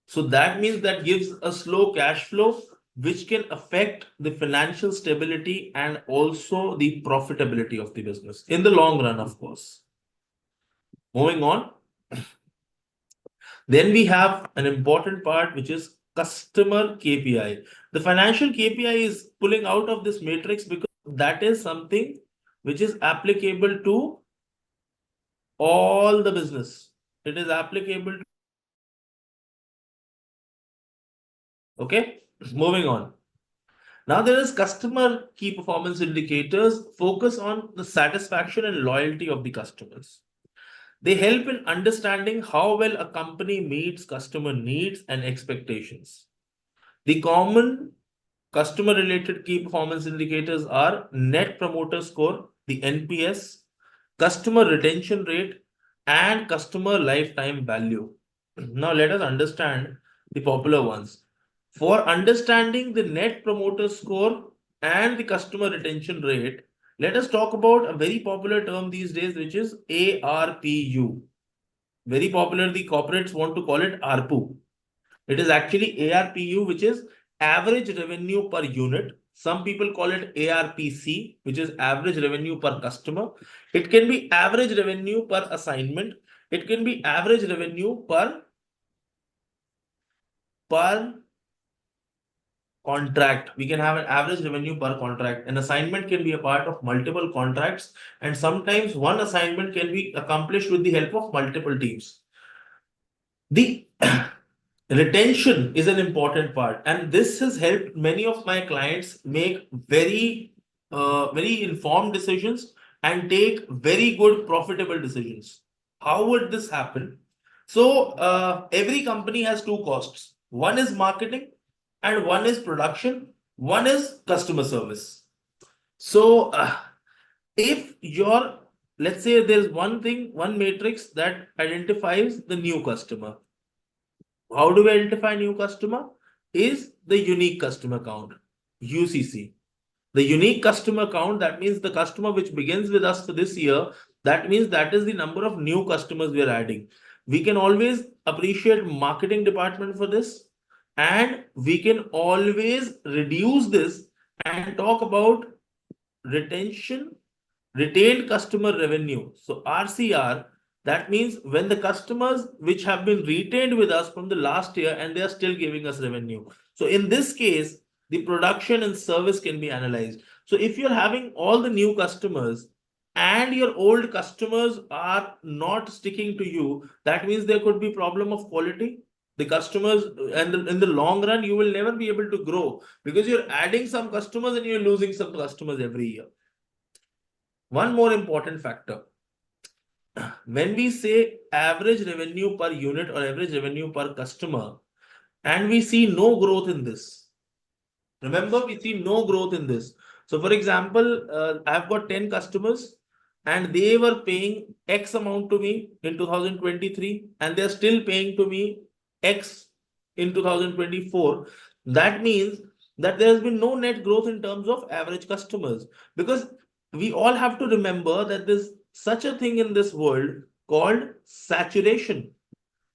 B: So that means that gives a slow cash flow, which can affect the financial stability and also the profitability of the business in the long run, of course. Moving on. Then we have an important part, which is customer KPI. The financial KPI is pulling out of this matrix because that is something which is applicable to all the business. It is applicable to. Okay, moving on. Now there is customer key performance indicators focus on the satisfaction and loyalty of the customers. They help in understanding how well a company meets customer needs and expectations. The common customer related key performance indicators are Net Promoter Score, the NPS, customer retention rate, and customer lifetime value. Now let us understand the popular ones. For understanding the Net Promoter Score, and the customer retention rate, let us talk about a very popular term these days, which is ARPU. Very popular, the corporates want to call it ARPU. It is actually ARPU, which is average revenue per unit. Some people call it ARPC, which is average revenue per customer. It can be average revenue per assignment. It can be average revenue per contract. We can have an average revenue per contract. An assignment can be a part of multiple contracts, and sometimes one assignment can be accomplished with the help of multiple teams. The retention is an important part, and this has helped many of my clients make very informed decisions and take very good profitable decisions. How would this happen? So every company has two costs. One is marketing and one is production, one is customer service. So if your, let's say there's one thing, one matrix that identifies the new customer. How do we identify new customer? Is the unique customer count, UCC. The unique customer count, that means the customer which begins with us for this year, that means that is the number of new customers we are adding. We can always appreciate marketing department for this, and we can always reduce this and talk about retained customer revenue. So RCR, that means when the customers which have been retained with us from the last year and they are still giving us revenue. So in this case, the production and service can be analyzed. So if you're having all the new customers and your old customers are not sticking to you, that means there could be problem of quality. The customers, and in the long run, you will never be able to grow because you're adding some customers and you're losing some customers every year. One more important factor. When we say average revenue per unit or average revenue per customer, and we see no growth in this. Remember, we see no growth in this. So for example, I've got 10 customers and they were paying X amount to me in 2023 and they're still paying to me X in 2024. That means that there has been no net growth in terms of average customers, because we all have to remember that there's such a thing in this world called saturation.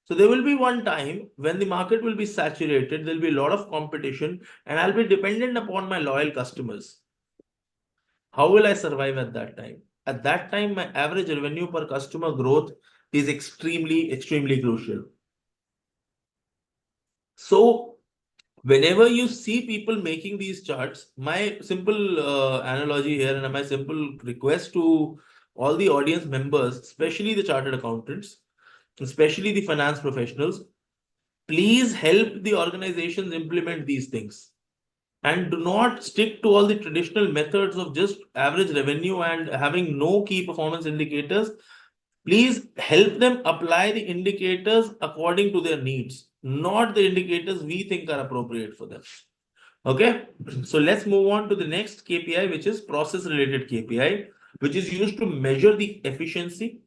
B: So there will be one time when the market will be saturated, there'll be a lot of competition, and I'll be dependent upon my loyal customers. How will I survive at that time? At that time, my average revenue per customer growth is extremely crucial. So whenever you see people making these charts, my simple analogy here and my simple request to all the audience members, especially the chartered accountants, especially the finance professionals, please help the organizations implement these things. And do not stick to all the traditional methods of just average revenue and having no key performance indicators. Please help them apply the indicators according to their needs, not the indicators we think are appropriate for them. Okay, so let's move on to the next KPI, which is process related KPI, which is used to measure the efficiency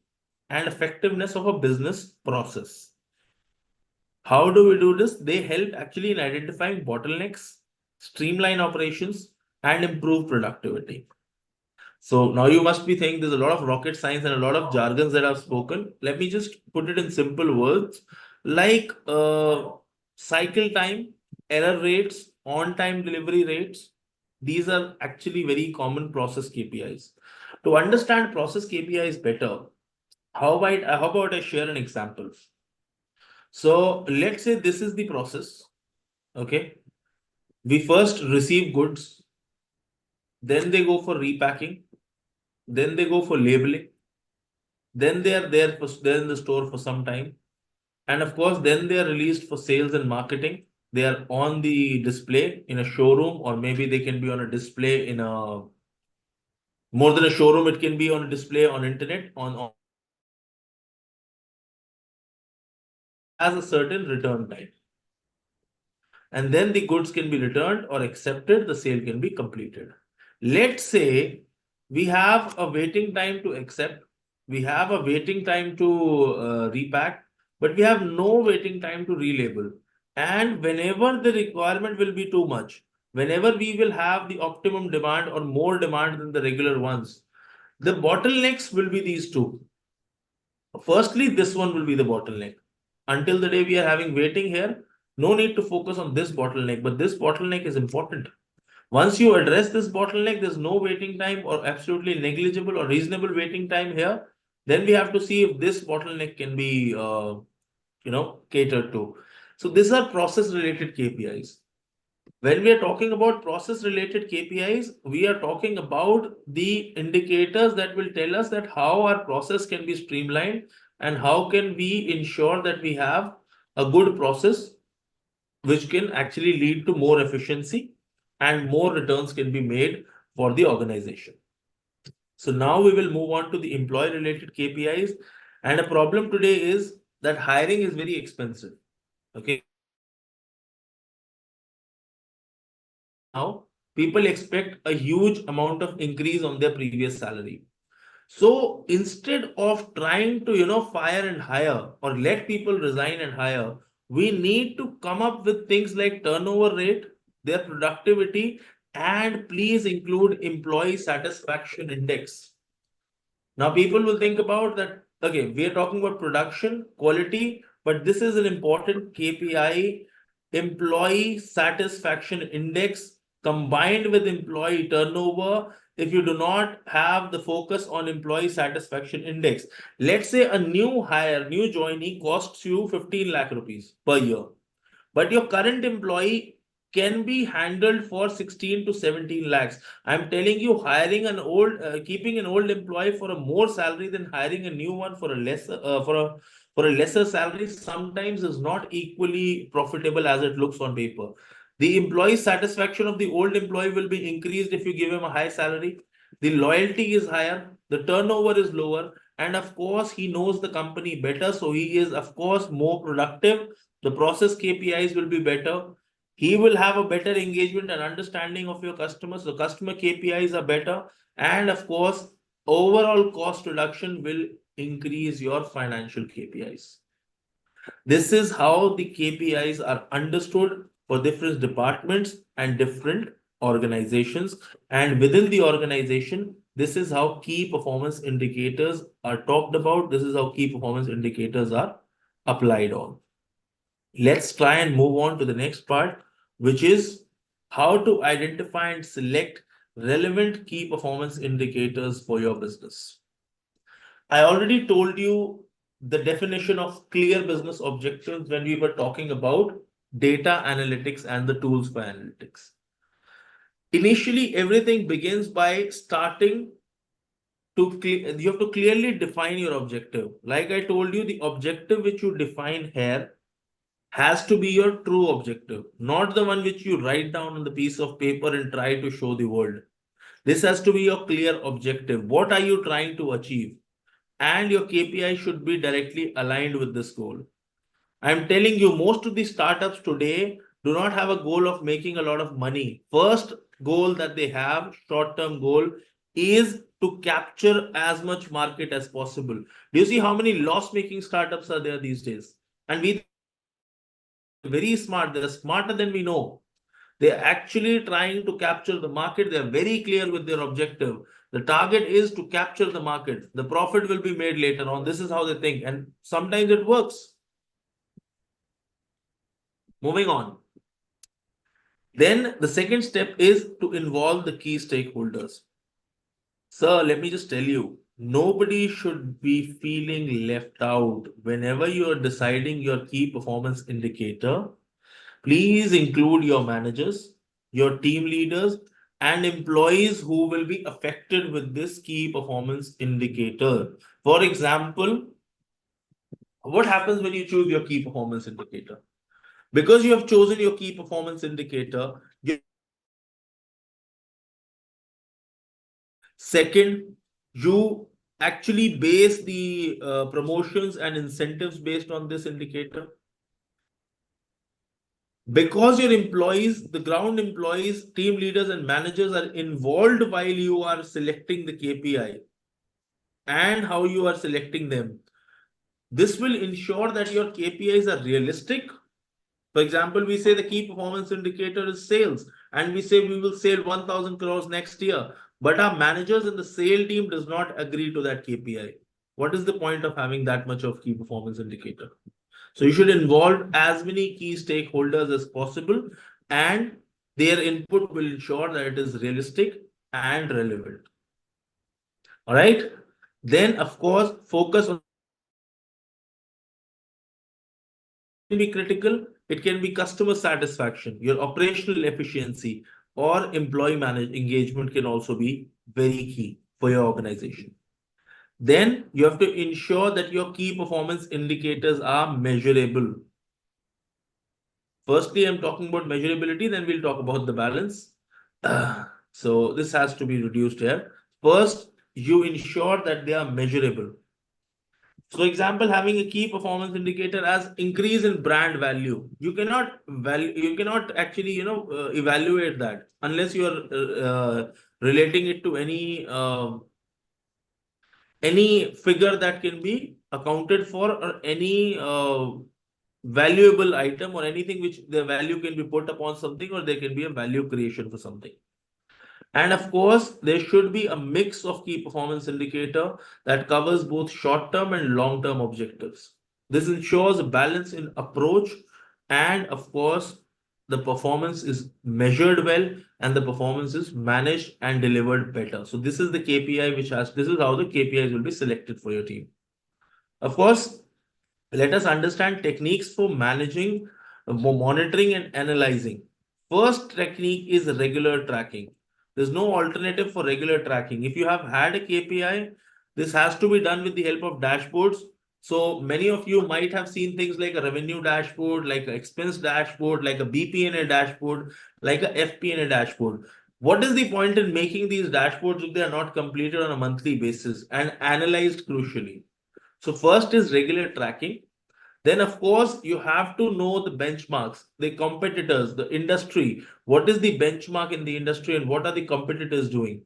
B: and effectiveness of a business process. How do we do this? They help actually in identifying bottlenecks, streamline operations, and improve productivity. So now you must be thinking there's a lot of rocket science and a lot of jargons that I've spoken. Let me just put it in simple words like cycle time, error rates, on-time delivery rates. These are actually very common process KPIs. To understand process KPIs better, how about I share an example? So let's say this is the process. Okay. We first receive goods, then they go for repacking, then they go for labeling, then they are there for they're in the store for some time, and of course then they are released for sales and marketing. They are on the display in a showroom, or maybe they can be on a display in a more than a showroom. It can be on a display on internet on has a certain return time, and then the goods can be returned or accepted. The sale can be completed. Let's say we have a waiting time to accept, we have a waiting time to repack, but we have no waiting time to relabel. And whenever the requirement will be too much, whenever we will have the optimum demand or more demand than the regular ones, the bottlenecks will be these two. Firstly, this one will be the bottleneck. Until the day we are having waiting here, no need to focus on this bottleneck, but this bottleneck is important. Once you address this bottleneck, there's no waiting time or absolutely negligible or reasonable waiting time here. Then we have to see if this bottleneck can be, catered to. So these are process related KPIs. When we are talking about process related KPIs, we are talking about the indicators that will tell us that how our process can be streamlined and how can we ensure that we have a good process which can actually lead to more efficiency and more returns can be made for the organization. So now we will move on to the employee related KPIs. And a problem today is that hiring is very expensive. Okay. Now people expect a huge amount of increase on their previous salary. So instead of trying to, fire and hire or let people resign and hire, we need to come up with things like turnover rate, their productivity, and please include employee satisfaction index. Now people will think about that, okay, we are talking about production, quality, but this is an important KPI, employee satisfaction index combined with employee turnover. If you do not have the focus on employee satisfaction index, let's say a new hire, new joinee costs you 15 lakh rupees per year, but your current employee can be handled for 16 to 17 lakhs. I'm telling you, hiring an keeping an old employee for a more salary than hiring a new one for a lesser salary sometimes is not equally profitable as it looks on paper. The employee satisfaction of the old employee will be increased if you give him a high salary. The loyalty is higher, the turnover is lower, and of course, he knows the company better, so he is, of course, more productive. The process KPIs will be better. He will have a better engagement and understanding of your customers. The customer KPIs are better. And of course, overall cost reduction will increase your financial KPIs. This is how the KPIs are understood for different departments and different organizations. And within the organization, this is how key performance indicators are talked about. This is how key performance indicators are applied on. Let's try and move on to the next part, which is how to identify and select relevant key performance indicators for your business. I already told you the definition of clear business objectives when we were talking about data analytics and the tools for analytics. Initially, everything begins by starting you have to clearly define your objective. Like I told you, the objective which you define here has to be your true objective, not the one which you write down on the piece of paper and try to show the world. This has to be your clear objective. What are you trying to achieve? And your KPI should be directly aligned with this goal. I'm telling you, most of the startups today do not have a goal of making a lot of money. First goal that they have, short-term goal, is to capture as much market as possible. Do you see how many loss-making startups are there these days? And we very smart, they're smarter than we know. They're actually trying to capture the market. They're very clear with their objective. The target is to capture the market. The profit will be made later on. This is how they think. And sometimes it works. Moving on. Then the second step is to involve the key stakeholders. Sir, let me just tell you, nobody should be feeling left out whenever you are deciding your key performance indicator. Please include your managers, your team leaders, and employees who will be affected with this key performance indicator. For example, what happens when you choose your key performance indicator? Because you have chosen your key performance indicator, second, you actually base the promotions and incentives based on this indicator. Because your employees, the ground employees, team leaders, and managers are involved while you are selecting the KPI and how you are selecting them, this will ensure that your KPIs are realistic. For example, we say the key performance indicator is sales, and we say we will sell 1000 crores next year, but our managers in the sale team does not agree to that KPI. What is the point of having that much of key performance indicator? So you should involve as many key stakeholders as possible, and their input will ensure that it is realistic and relevant. All right. Then, of course, focus on can be critical. It can be customer satisfaction, your operational efficiency, or employee engagement can also be very key for your organization. Then you have to ensure that your key performance indicators are measurable. Firstly, I'm talking about measurability, then we'll talk about the balance. So this has to be reduced here. First, you ensure that they are measurable. So example, having a key performance indicator as increase in brand value. You cannot actually, evaluate that unless you are relating it to any figure that can be accounted for, or any valuable item, or anything which the value can be put upon something, or there can be a value creation for something. And of course, there should be a mix of key performance indicator that covers both short-term and long-term objectives. This ensures a balance in approach, and of course, the performance is measured well and the performance is managed and delivered better. So this is the KPI this is how the KPIs will be selected for your team. Of course, let us understand techniques for managing, monitoring, and analyzing. First technique is regular tracking. There's no alternative for regular tracking. If you have had a KPI, this has to be done with the help of dashboards. So many of you might have seen things like a revenue dashboard, like an expense dashboard, like a BPNA dashboard, like a FP&A dashboard. What is the point in making these dashboards if they are not completed on a monthly basis and analyzed crucially? So first is regular tracking. Then, of course, you have to know the benchmarks, the competitors, the industry. What is the benchmark in the industry and what are the competitors doing?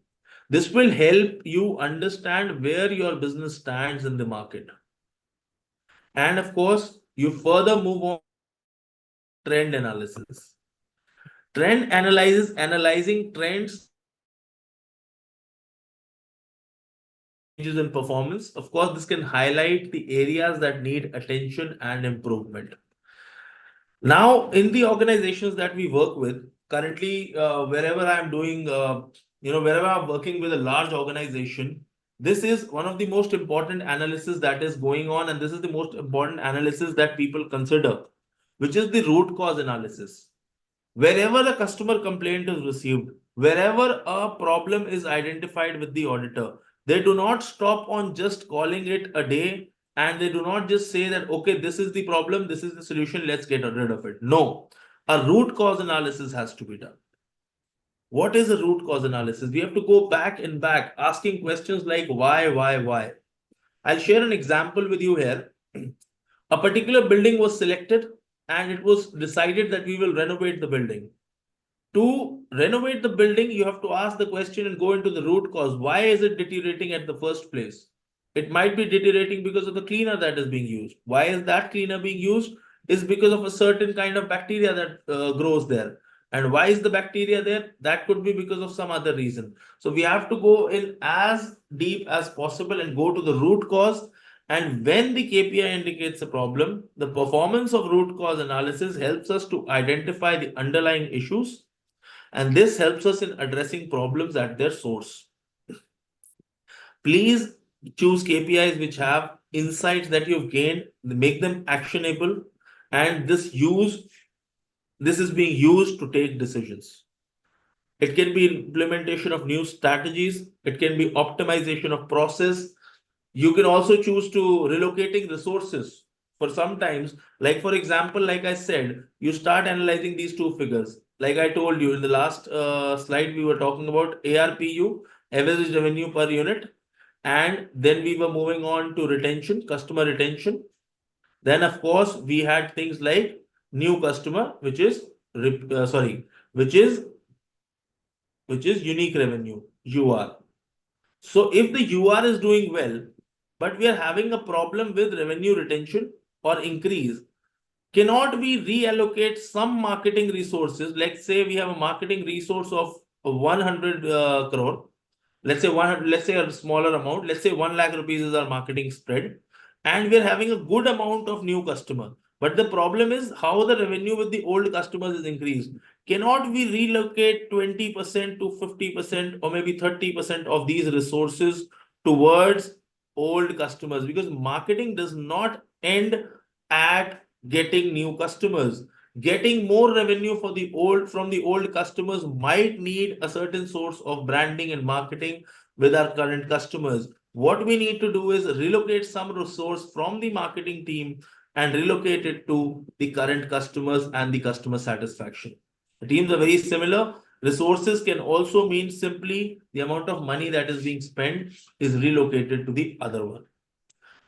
B: This will help you understand where your business stands in the market. And of course, you further move on trend analysis. Trend analysis, analyzing trends changes in performance. Of course, this can highlight the areas that need attention and improvement. Now, in the organizations that we work with, currently, wherever I'm doing, wherever I'm working with a large organization, this is one of the most important analysis that is going on, and this is the most important analysis that people consider, which is the root cause analysis. Wherever a customer complaint is received, wherever a problem is identified with the auditor, they do not stop on just calling it a day, and they do not just say that, okay, this is the problem, this is the solution, let's get rid of it. No, a root cause analysis has to be done. What is a root cause analysis? We have to go back and back, asking questions like why? I'll share an example with you here. A particular building was selected, and it was decided that we will renovate the building. To renovate the building, you have to ask the question and go into the root cause. Why is it deteriorating at the first place? It might be deteriorating because of the cleaner that is being used. Why is that cleaner being used? Is because of a certain kind of bacteria that grows there. And why is the bacteria there? That could be because of some other reason. So we have to go in as deep as possible and go to the root cause. And when the KPI indicates a problem, the performance of root cause analysis helps us to identify the underlying issues, and this helps us in addressing problems at their source. Please choose KPIs which have insights that you've gained, make them actionable, and this is being used to take decisions. It can be implementation of new strategies, it can be optimization of process. You can also choose to relocating resources. For sometimes, like for example, like I said, you start analyzing these two figures. Like I told you in the last slide, we were talking about ARPU, average revenue per unit, and then we were moving on to retention, customer retention. Then of course we had things like new customer, which is which is unique revenue, UR. So if the UR is doing well, but we are having a problem with revenue retention or increase, cannot we reallocate some marketing resources? Let's say we have a marketing resource of 100 crore. Let's say 100, let's say a smaller amount. Let's say 1 lakh rupees is our marketing spread, and we're having a good amount of new customer. But the problem is how the revenue with the old customers is increased. Cannot we relocate 20% to 50% or maybe 30% of these resources towards old customers? Because marketing does not end at getting new customers. Getting more revenue for the old from the old customers might need a certain source of branding and marketing with our current customers. What we need to do is relocate some resource from the marketing team and relocate it to the current customers and the customer satisfaction. The teams are very similar. Resources can also mean simply the amount of money that is being spent is relocated to the other one.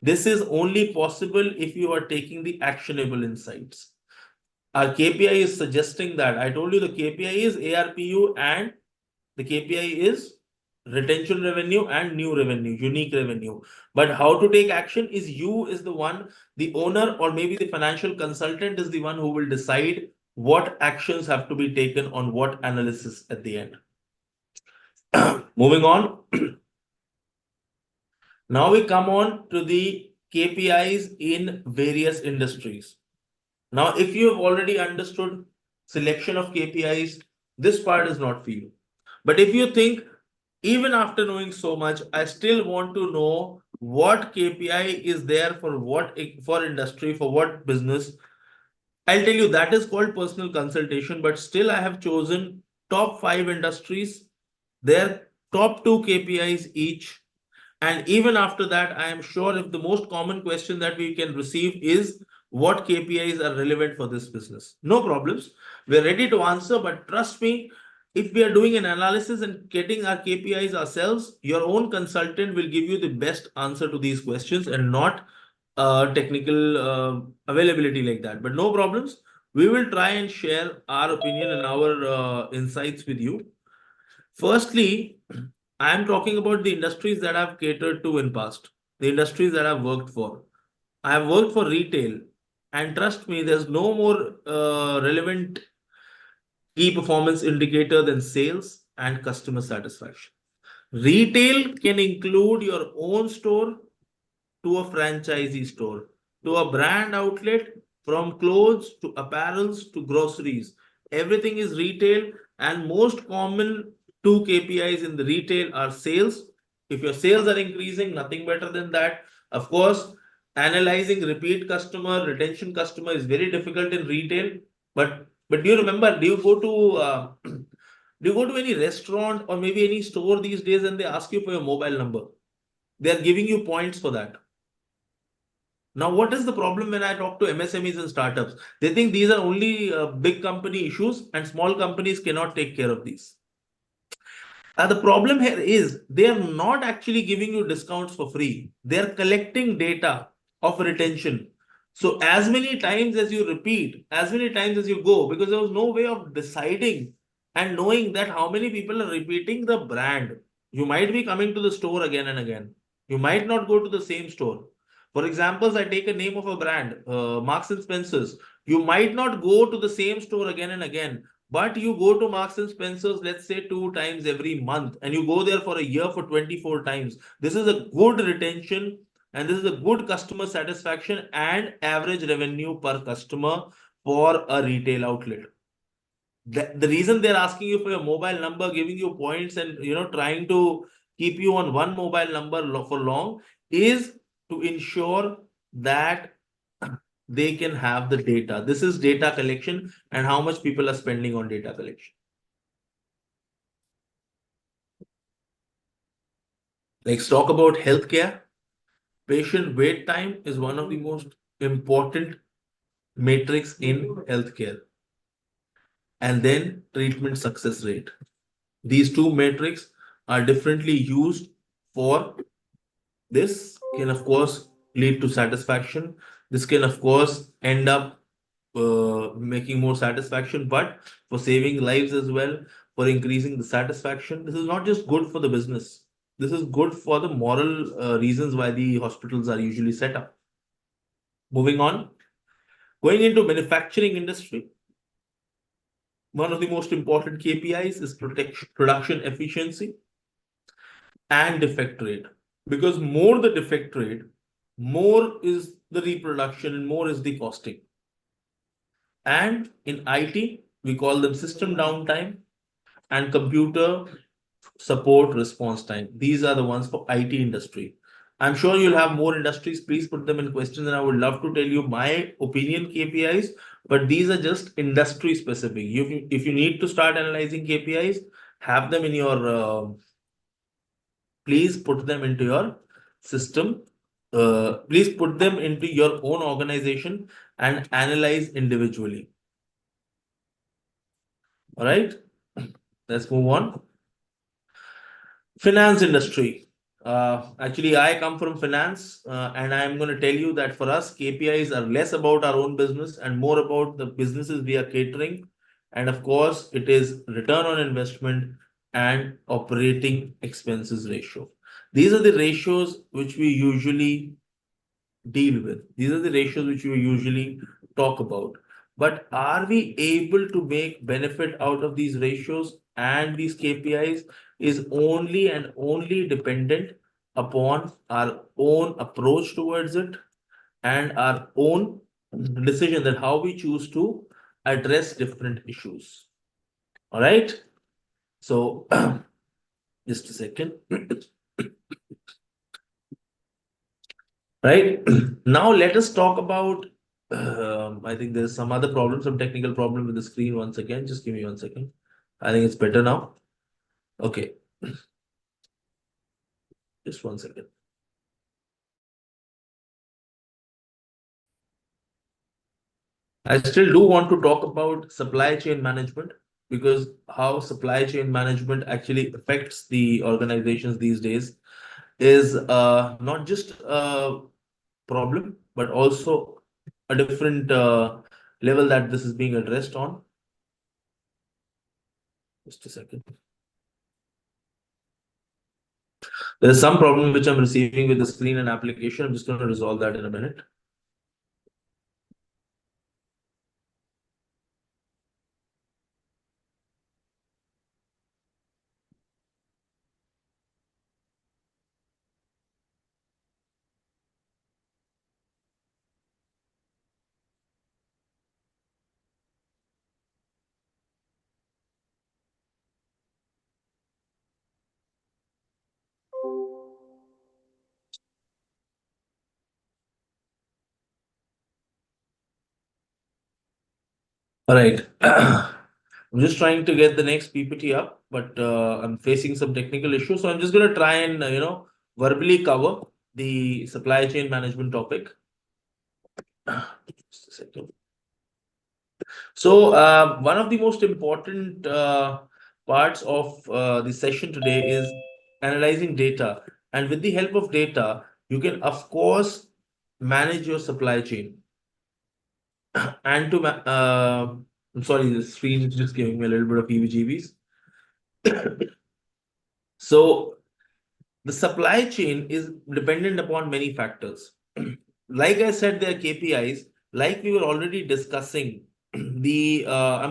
B: This is only possible if you are taking the actionable insights. Our KPI is suggesting that. I told you the KPI is ARPU and the KPI is retention revenue and new revenue, unique revenue. But how to take action is you is the one, the owner or maybe the financial consultant is the one who will decide what actions have to be taken on what analysis at the end. Moving on. Now we come on to the KPIs in various industries. Now, if you have already understood selection of KPIs, this part is not for you. But if you think, even after knowing so much, I still want to know what KPI is there for what for industry, for what business, I'll tell you that is called personal consultation, but still I have chosen top 5 industries, their top 2 KPIs each. And even after that, I am sure if the most common question that we can receive is what KPIs are relevant for this business. No problems. We're ready to answer, but trust me, if we are doing an analysis and getting our KPIs ourselves, your own consultant will give you the best answer to these questions and not technical availability like that. But no problems. We will try and share our opinion and our insights with you. Firstly, I am talking about the industries that I've catered to in past, the industries that I've worked for. I have worked for retail, and trust me, there's no more relevant key performance indicator than sales and customer satisfaction. Retail can include your own store to a franchisee store, to a brand outlet, from clothes to apparels to groceries. Everything is retail, and most common 2 KPIs in the retail are sales. If your sales are increasing, nothing better than that. Of course, analyzing repeat customer, retention customer is very difficult in retail. But do you remember? Do you go to do you go to any restaurant or maybe any store these days and they ask you for your mobile number? They are giving you points for that. Now, what is the problem when I talk to MSMEs and startups? They think these are only big company issues and small companies cannot take care of these. The problem here is they are not actually giving you discounts for free. They are collecting data of retention. So as many times as you repeat, as many times as you go, because there was no way of deciding and knowing that how many people are repeating the brand. You might be coming to the store again and again. You might not go to the same store. For examples, I take a name of a brand, Marks and Spencers. You might not go to the same store again and again, but you go to Marks and Spencers, let's say 2 times every month, and you go there for a year for 24 times. This is a good retention, and this is a good customer satisfaction and average revenue per customer for a retail outlet. The reason they're asking you for your mobile number, giving you points, and trying to keep you on one mobile number for long is to ensure that they can have the data. This is data collection and how much people are spending on data collection. Let's talk about healthcare. Patient wait time is one of the most important metrics in healthcare. And then treatment success rate. These 2 metrics are differently used for this can of course lead to satisfaction. This can of course end up making more satisfaction, but for saving lives as well, for increasing the satisfaction. This is not just good for the business. This is good for the moral reasons why the hospitals are usually set up. Moving on. Going into manufacturing industry, one of the most important KPIs is production efficiency and defect rate. Because more the defect rate, more is the reproduction and more is the costing. And in IT, we call them system downtime and computer support response time. These are the ones for IT industry. I'm sure you'll have more industries. Please put them in questions, and I would love to tell you my opinion KPIs. But these are just industry specific. If you need to start analyzing KPIs, have them in your. Please put them into your system. Please put them into your own organization and analyze individually. All right, let's move on. Finance industry. Actually, I come from finance, and I'm going to tell you that for us, KPIs are less about our own business and more about the businesses we are catering. And of course, it is return on investment and operating expenses ratio. These are the ratios which we usually deal with. These are the ratios which we usually talk about. But are we able to make benefit out of these ratios and these KPIs is only and only dependent upon our own approach towards it and our own decision that how we choose to address different issues. All right. So just a second. Right. Now let us talk about. I think there's some other problem, some technical problem with the screen once again. Just give me 1 second. I think it's better now. Okay. Just 1 second. I still do want to talk about supply chain management because how supply chain management actually affects the organizations these days is not just a problem, but also a different level that this is being addressed on. Just a second. There's some problem which I'm receiving with the screen and application. I'm just going to resolve that in a minute. All right. I'm just trying to get the next PPT up, but I'm facing some technical issues. So I'm just going to try and, verbally cover the supply chain management topic. Just a second. So one of the most important parts of the session today is analyzing data. And with the help of data, you can, of course, manage your supply chain. And to, I'm sorry, the screen is just giving me a little bit of EVGBs. So the supply chain is dependent upon many factors. Like I said, there are KPIs, like we were already discussing. I'm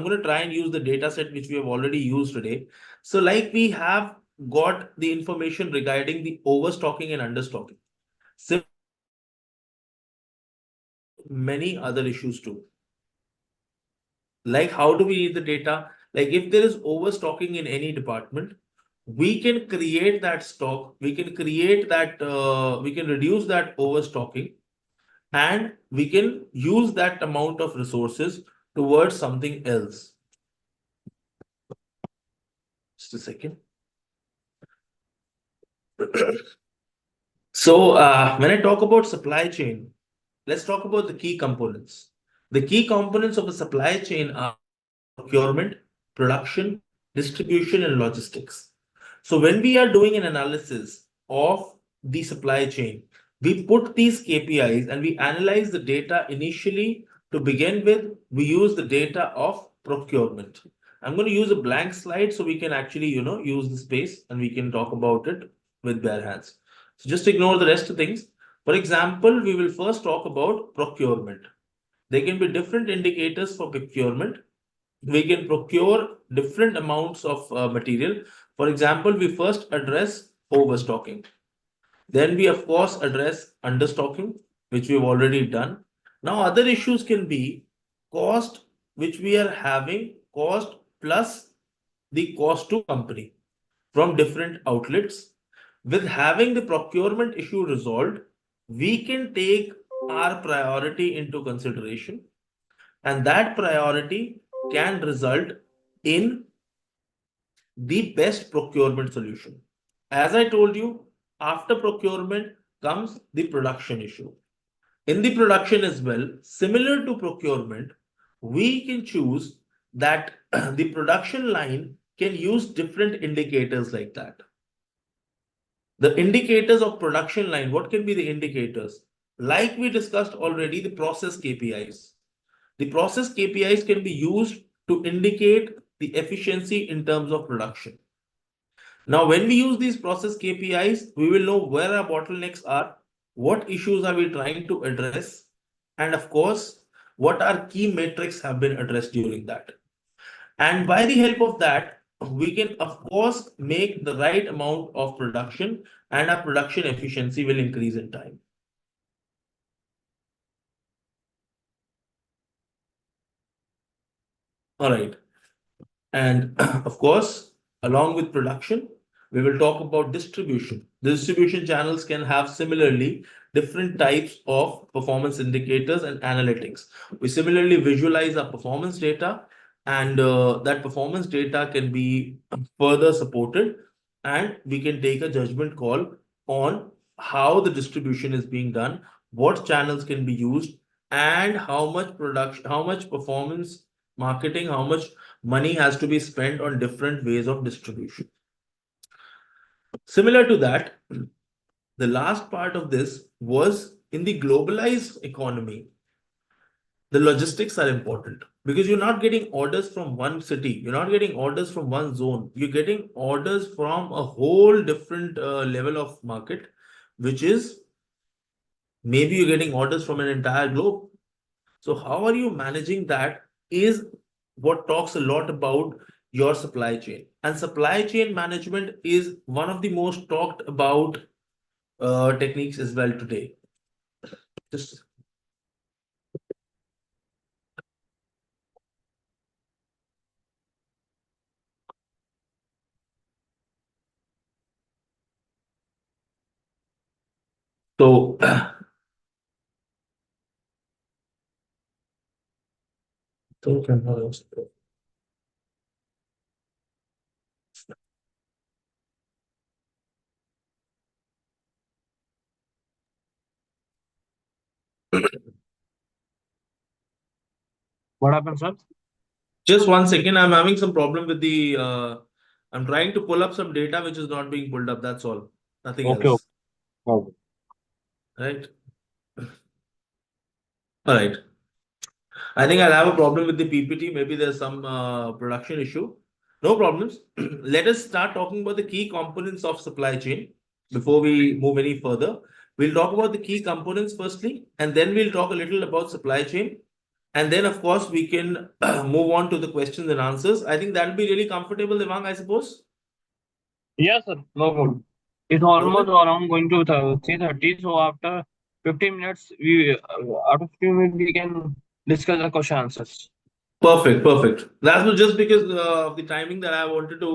B: going to try and use the data set which we have already used today. So, like we have got the information regarding the overstocking and understocking. So many other issues too. Like how do we need the data? Like if there is overstocking in any department, we can create that stock, we can create that, we can reduce that overstocking, and we can use that amount of resources towards something else. Just a second. So when I talk about supply chain, let's talk about the key components. The key components of a supply chain are procurement, production, distribution, and logistics. So when we are doing an analysis of the supply chain, we put these KPIs and we analyze the data initially. To begin with, we use the data of procurement. I'm going to use a blank slide so we can actually, use the space and we can talk about it with bare hands. So just ignore the rest of things. For example, we will first talk about procurement. There can be different indicators for procurement. We can procure different amounts of material. For example, we first address overstocking. Then we, of course, address understocking, which we've already done. Now, other issues can be cost, which we are having, cost plus the cost to company from different outlets. With having the procurement issue resolved, we can take our priority into consideration, and that priority can result in the best procurement solution. As I told you, after procurement comes the production issue. In the production as well, similar to procurement, we can choose that the production line can use different indicators like that. The indicators of production line, what can be the indicators? Like we discussed already, the process KPIs. The process KPIs can be used to indicate the efficiency in terms of production. Now, when we use these process KPIs, we will know where our bottlenecks are, what issues are we trying to address, and of course, what our key metrics have been addressed during that. And by the help of that, we can, of course, make the right amount of production, and our production efficiency will increase in time. All right. And of course, along with production, we will talk about distribution. The distribution channels can have similarly different types of performance indicators and analytics. We similarly visualize our performance data, and that performance data can be further supported, and we can take a judgment call on how the distribution is being done, what channels can be used, and how much production, how much performance marketing, how much money has to be spent on different ways of distribution. Similar to that, the last part of this was in the globalized economy, the logistics are important because you're not getting orders from one city, you're not getting orders from one zone, you're getting orders from a whole different level of market, which is maybe you're getting orders from an entire globe. So, how are you managing that is what talks a lot about your supply chain. And supply chain management is one of the most talked about techniques as well today. Just so
A: What happened, sir?
B: just 1 second, I'm having some problem with the I'm trying to pull up some data which is not being pulled up. That's all. Nothing
A: Okay.
B: else.
A: Okay.
B: Right. All right. I think I'll have a problem with the PPT. Maybe there's some production issue. No problems. Let us start talking about the key components of supply chain before we move any further. We'll talk about the key components firstly, and then we'll talk a little about supply chain. And then, of course, we can move on to the questions and answers. I think that'll be really comfortable, Devang, I suppose.
A: Yes, sir. No problem. It's
B: Okay.
A: almost around going to 3:30. So after 15 minutes, after 15 minutes we can discuss the question answers.
B: Perfect, perfect. That was just because of the timing that I wanted to,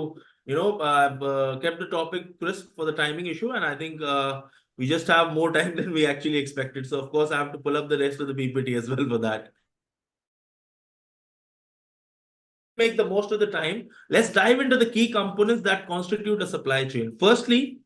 B: I've kept the topic crisp for the timing issue, and I think we just have more time than we actually expected. So, of course, I have to pull up the rest of the PPT as well for that. Make the most of the time. Let's dive into the key components that constitute a supply chain. Firstly,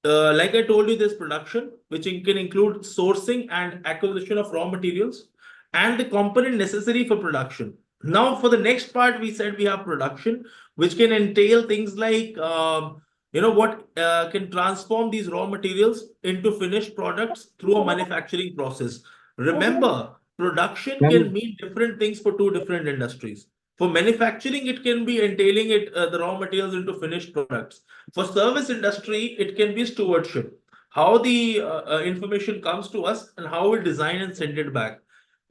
B: like I told you, there's production, which can include sourcing and acquisition of raw materials and the component necessary for production. Now, for the next part, we said we have production, which can entail things like, what can transform these raw materials into finished products through a manufacturing process. Remember, production can
A: And
B: mean different things for two different industries. For manufacturing, it can be entailing the raw materials into finished products. For service industry, it can be stewardship, how the information comes to us and how we design and send it back.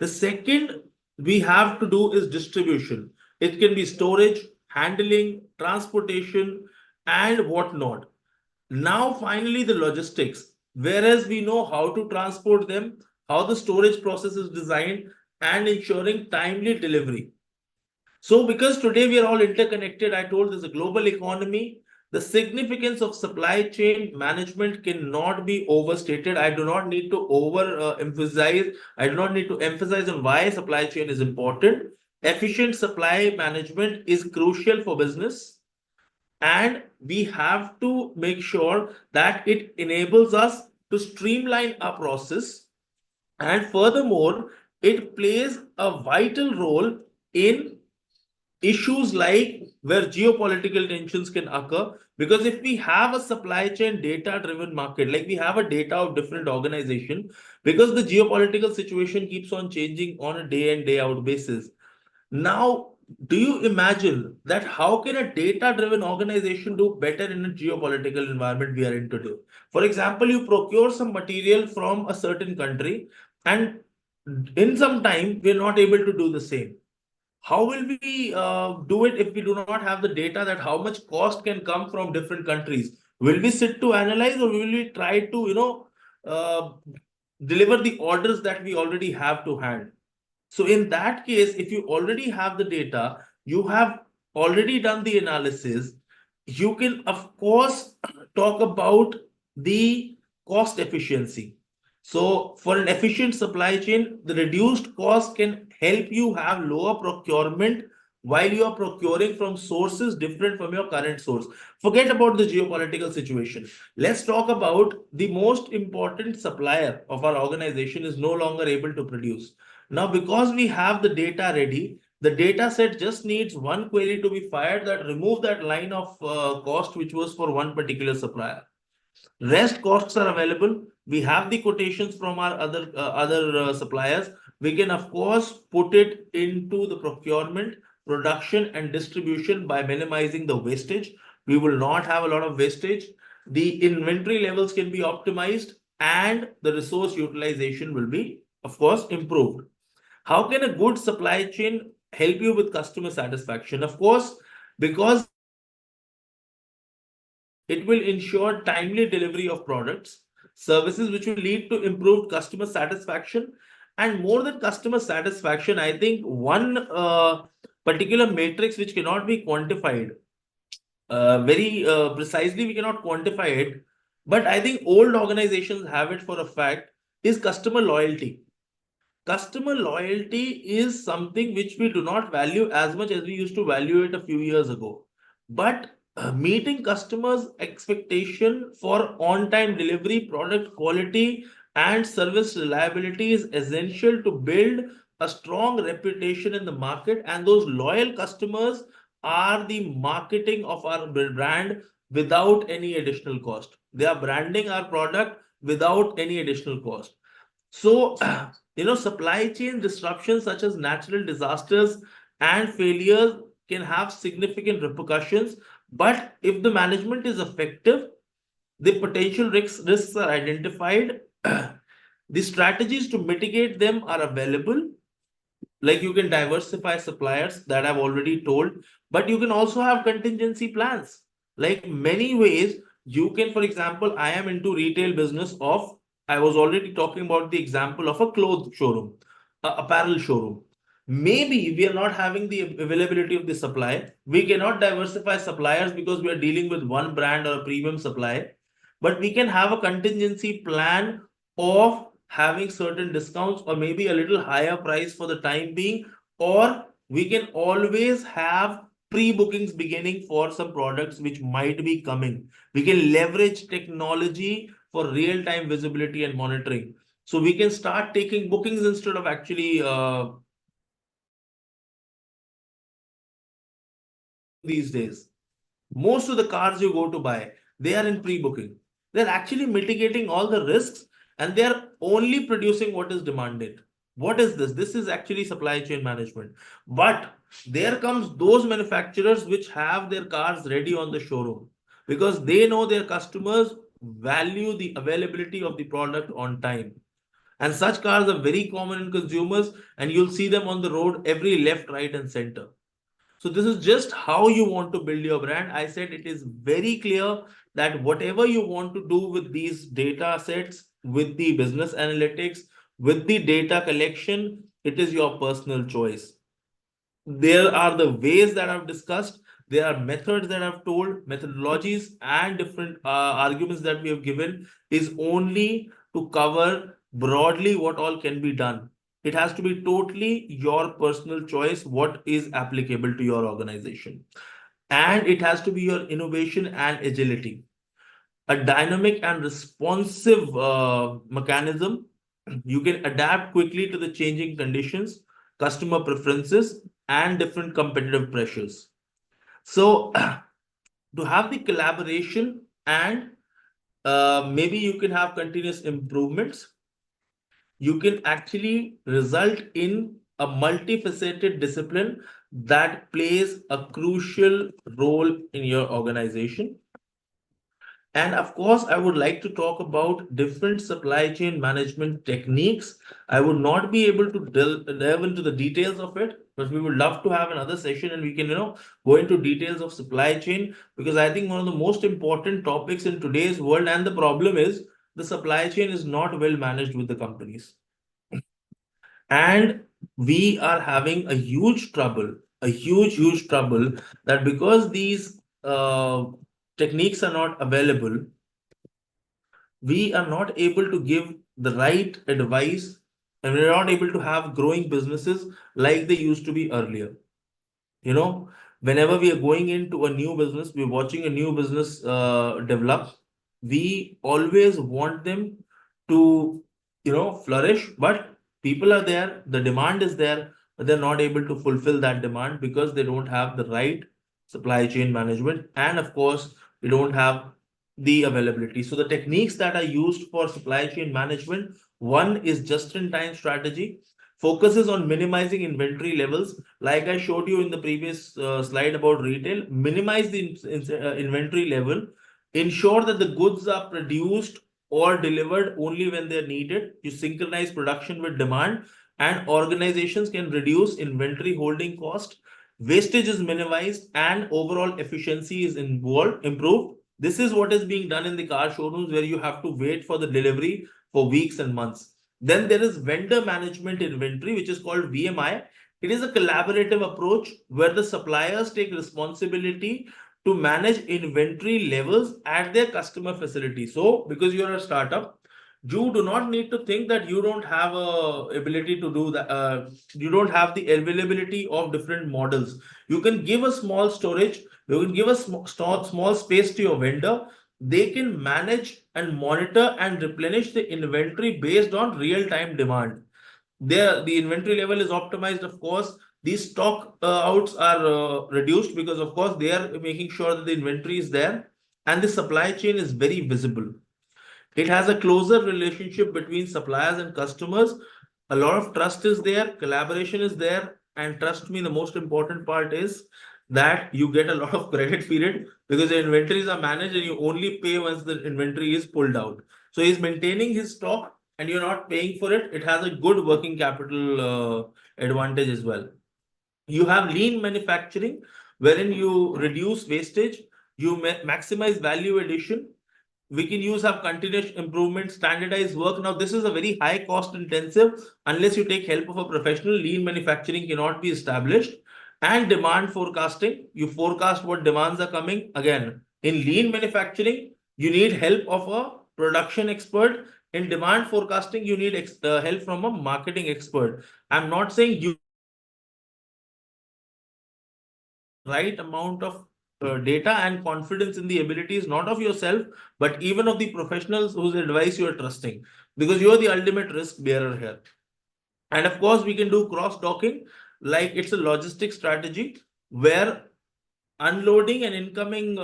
B: The second we have to do is distribution. It can be storage, handling, transportation, and whatnot. Now, finally, the logistics. Whereas we know how to transport them, how the storage process is designed, and ensuring timely delivery. So, because today we are all interconnected, I told there's a global economy. The significance of supply chain management cannot be overstated. I do not need to emphasize. I do not need to emphasize on why supply chain is important. Efficient supply management is crucial for business, and we have to make sure that it enables us to streamline our process, and furthermore it plays a vital role in issues like where geopolitical tensions can occur, because if we have a supply chain data driven market, like we have a data of different organization, because the geopolitical situation keeps on changing on a day in day out basis. Now, do you imagine that how can a data-driven organization do better in a geopolitical environment we are in today? For example, you procure some material from a certain country, and in some time we're not able to do the same. How will we do it if we do not have the data that how much cost can come from different countries? Will we sit to analyze, or will we try to, uh, deliver the orders that we already have to hand? So in that case, if you already have the data, you have already done the analysis, you can of course talk about the cost efficiency. So for an efficient supply chain, the reduced cost can help you have lower procurement while you are procuring from sources different from your current source. Forget about the geopolitical situation. Let's talk about the most important supplier of our organization is no longer able to produce. Now, because we have the data ready, the data set just needs one query to be fired that remove that line of cost which was for one particular supplier. Rest costs are available. We have the quotations from our other suppliers. We can of course put it into the procurement, production, and distribution by minimizing the wastage. We will not have a lot of wastage. The inventory levels can be optimized, and the resource utilization will be, of course, improved. How can a good supply chain help you with customer satisfaction? Of course, because it will ensure timely delivery of products, services which will lead to improved customer satisfaction. And more than customer satisfaction, I think one particular matrix which cannot be quantified very precisely, we cannot quantify it, but I think old organizations have it for a fact, is customer loyalty. Customer loyalty is something which we do not value as much as we used to value it a few years ago. But meeting customers' expectation for on-time delivery, product quality, and service reliability is essential to build a strong reputation in the market. And those loyal customers are the marketing of our brand without any additional cost. They are branding our product without any additional cost. So, supply chain disruptions such as natural disasters and failures can have significant repercussions. But if the management is effective, the potential risks are identified. The strategies to mitigate them are available. Like you can diversify suppliers that I've already told, but you can also have contingency plans. Like many ways, you can, for example, I am into retail business of, I was already talking about the example of a clothes showroom, a apparel showroom. Maybe we are not having the availability of the supply. We cannot diversify suppliers because we are dealing with one brand or a premium supply, but we can have a contingency plan of having certain discounts or maybe a little higher price for the time being, or we can always have pre-bookings beginning for some products which might be coming. We can leverage technology for real-time visibility and monitoring. So we can start taking bookings instead of actually these days. Most of the cars you go to buy, they are in pre-booking. They're actually mitigating all the risks, and they're only producing what is demanded. What is this? This is actually supply chain management. But there comes those manufacturers which have their cars ready on the showroom because they know their customers value the availability of the product on time. And such cars are very common in consumers, and you'll see them on the road every left, right, and center. So this is just how you want to build your brand. I said it is very clear that whatever you want to do with these data sets, with the business analytics, with the data collection, it is your personal choice. There are the ways that I've discussed. There are methods that I've told, methodologies and different arguments that we have given is only to cover broadly what all can be done. It has to be totally your personal choice, what is applicable to your organization. And it has to be your innovation and agility. A dynamic and responsive mechanism. You can adapt quickly to the changing conditions, customer preferences, and different competitive pressures. So, to have the collaboration and maybe you can have continuous improvements, you can actually result in a multifaceted discipline that plays a crucial role in your organization. And of course, I would like to talk about different supply chain management techniques. I would not be able to delve into the details of it, but we would love to have another session and we can, go into details of supply chain, because I think one of the most important topics in today's world, and the problem is the supply chain is not well managed with the companies. And we are having a huge trouble that because these techniques are not available, we are not able to give the right advice, and we're not able to have growing businesses like they used to be earlier. You know, whenever we are going into a new business, we're watching a new business develop, we always want them to, flourish, but people are there, the demand is there, but they're not able to fulfill that demand because they don't have the right supply chain management. And of course, we don't have the availability. So the techniques that are used for supply chain management, one is just-in-time strategy, focuses on minimizing inventory levels. Like I showed you in the previous slide about retail, minimize the inventory level, ensure that the goods are produced or delivered only when they're needed. You synchronize production with demand, and organizations can reduce inventory holding cost. Wastage is minimized and overall efficiency is improved. This is what is being done in the car showrooms where you have to wait for the delivery for weeks and months. Then there is vendor management inventory, which is called VMI. It is a collaborative approach where the suppliers take responsibility to manage inventory levels at their customer facility. So, because you're a startup, you do not need to think that you don't have a ability to do that. You don't have the availability of different models. You can give a small storage. You can give a small space to your vendor. They can manage and monitor and replenish the inventory based on real-time demand. There, the inventory level is optimized, of course. These stock outs are reduced because, of course, they are making sure that the inventory is there and the supply chain is very visible. It has a closer relationship between suppliers and customers. A lot of trust is there, collaboration is there, and trust me, the most important part is that you get a lot of credit period because the inventories are managed and you only pay once the inventory is pulled out. So he's maintaining his stock and you're not paying for it. It has a good working capital advantage as well. You have lean manufacturing, wherein you reduce wastage, you maximize value addition. We can use have continuous improvement, standardized work. Now, this is a very high cost intensive. Unless you take help of a professional, lean manufacturing cannot be established. And demand forecasting, you forecast what demands are coming. Again, in lean manufacturing, you need help of a production expert. In demand forecasting, you need help from a marketing expert. I'm not saying you right amount of data and confidence in the abilities, not of yourself, but even of the professionals whose advice you are trusting, because you're the ultimate risk bearer here. And of course, we can do cross docking, like it's a logistic strategy where unloading and incoming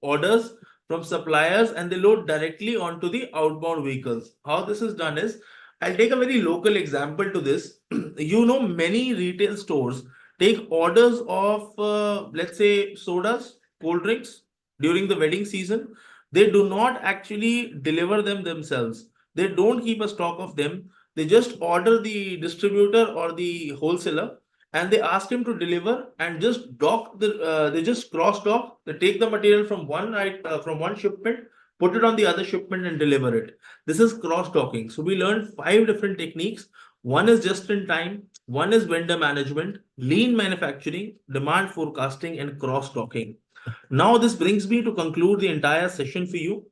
B: orders from suppliers and they load directly onto the outbound vehicles. How this is done is, I'll take a very local example to this. Many retail stores take orders of, let's say, sodas, cold drinks during the wedding season. They do not actually deliver them themselves. they don't keep a stock of them. They just order the distributor or the wholesaler, and they ask him to deliver and just they just cross dock. They take the material from one shipment, put it on the other shipment, and deliver it. This is cross docking. So we learned 5 different techniques. One is just in time, one is vendor management, lean manufacturing, demand forecasting, and cross docking. Now this brings me to conclude the entire session for you.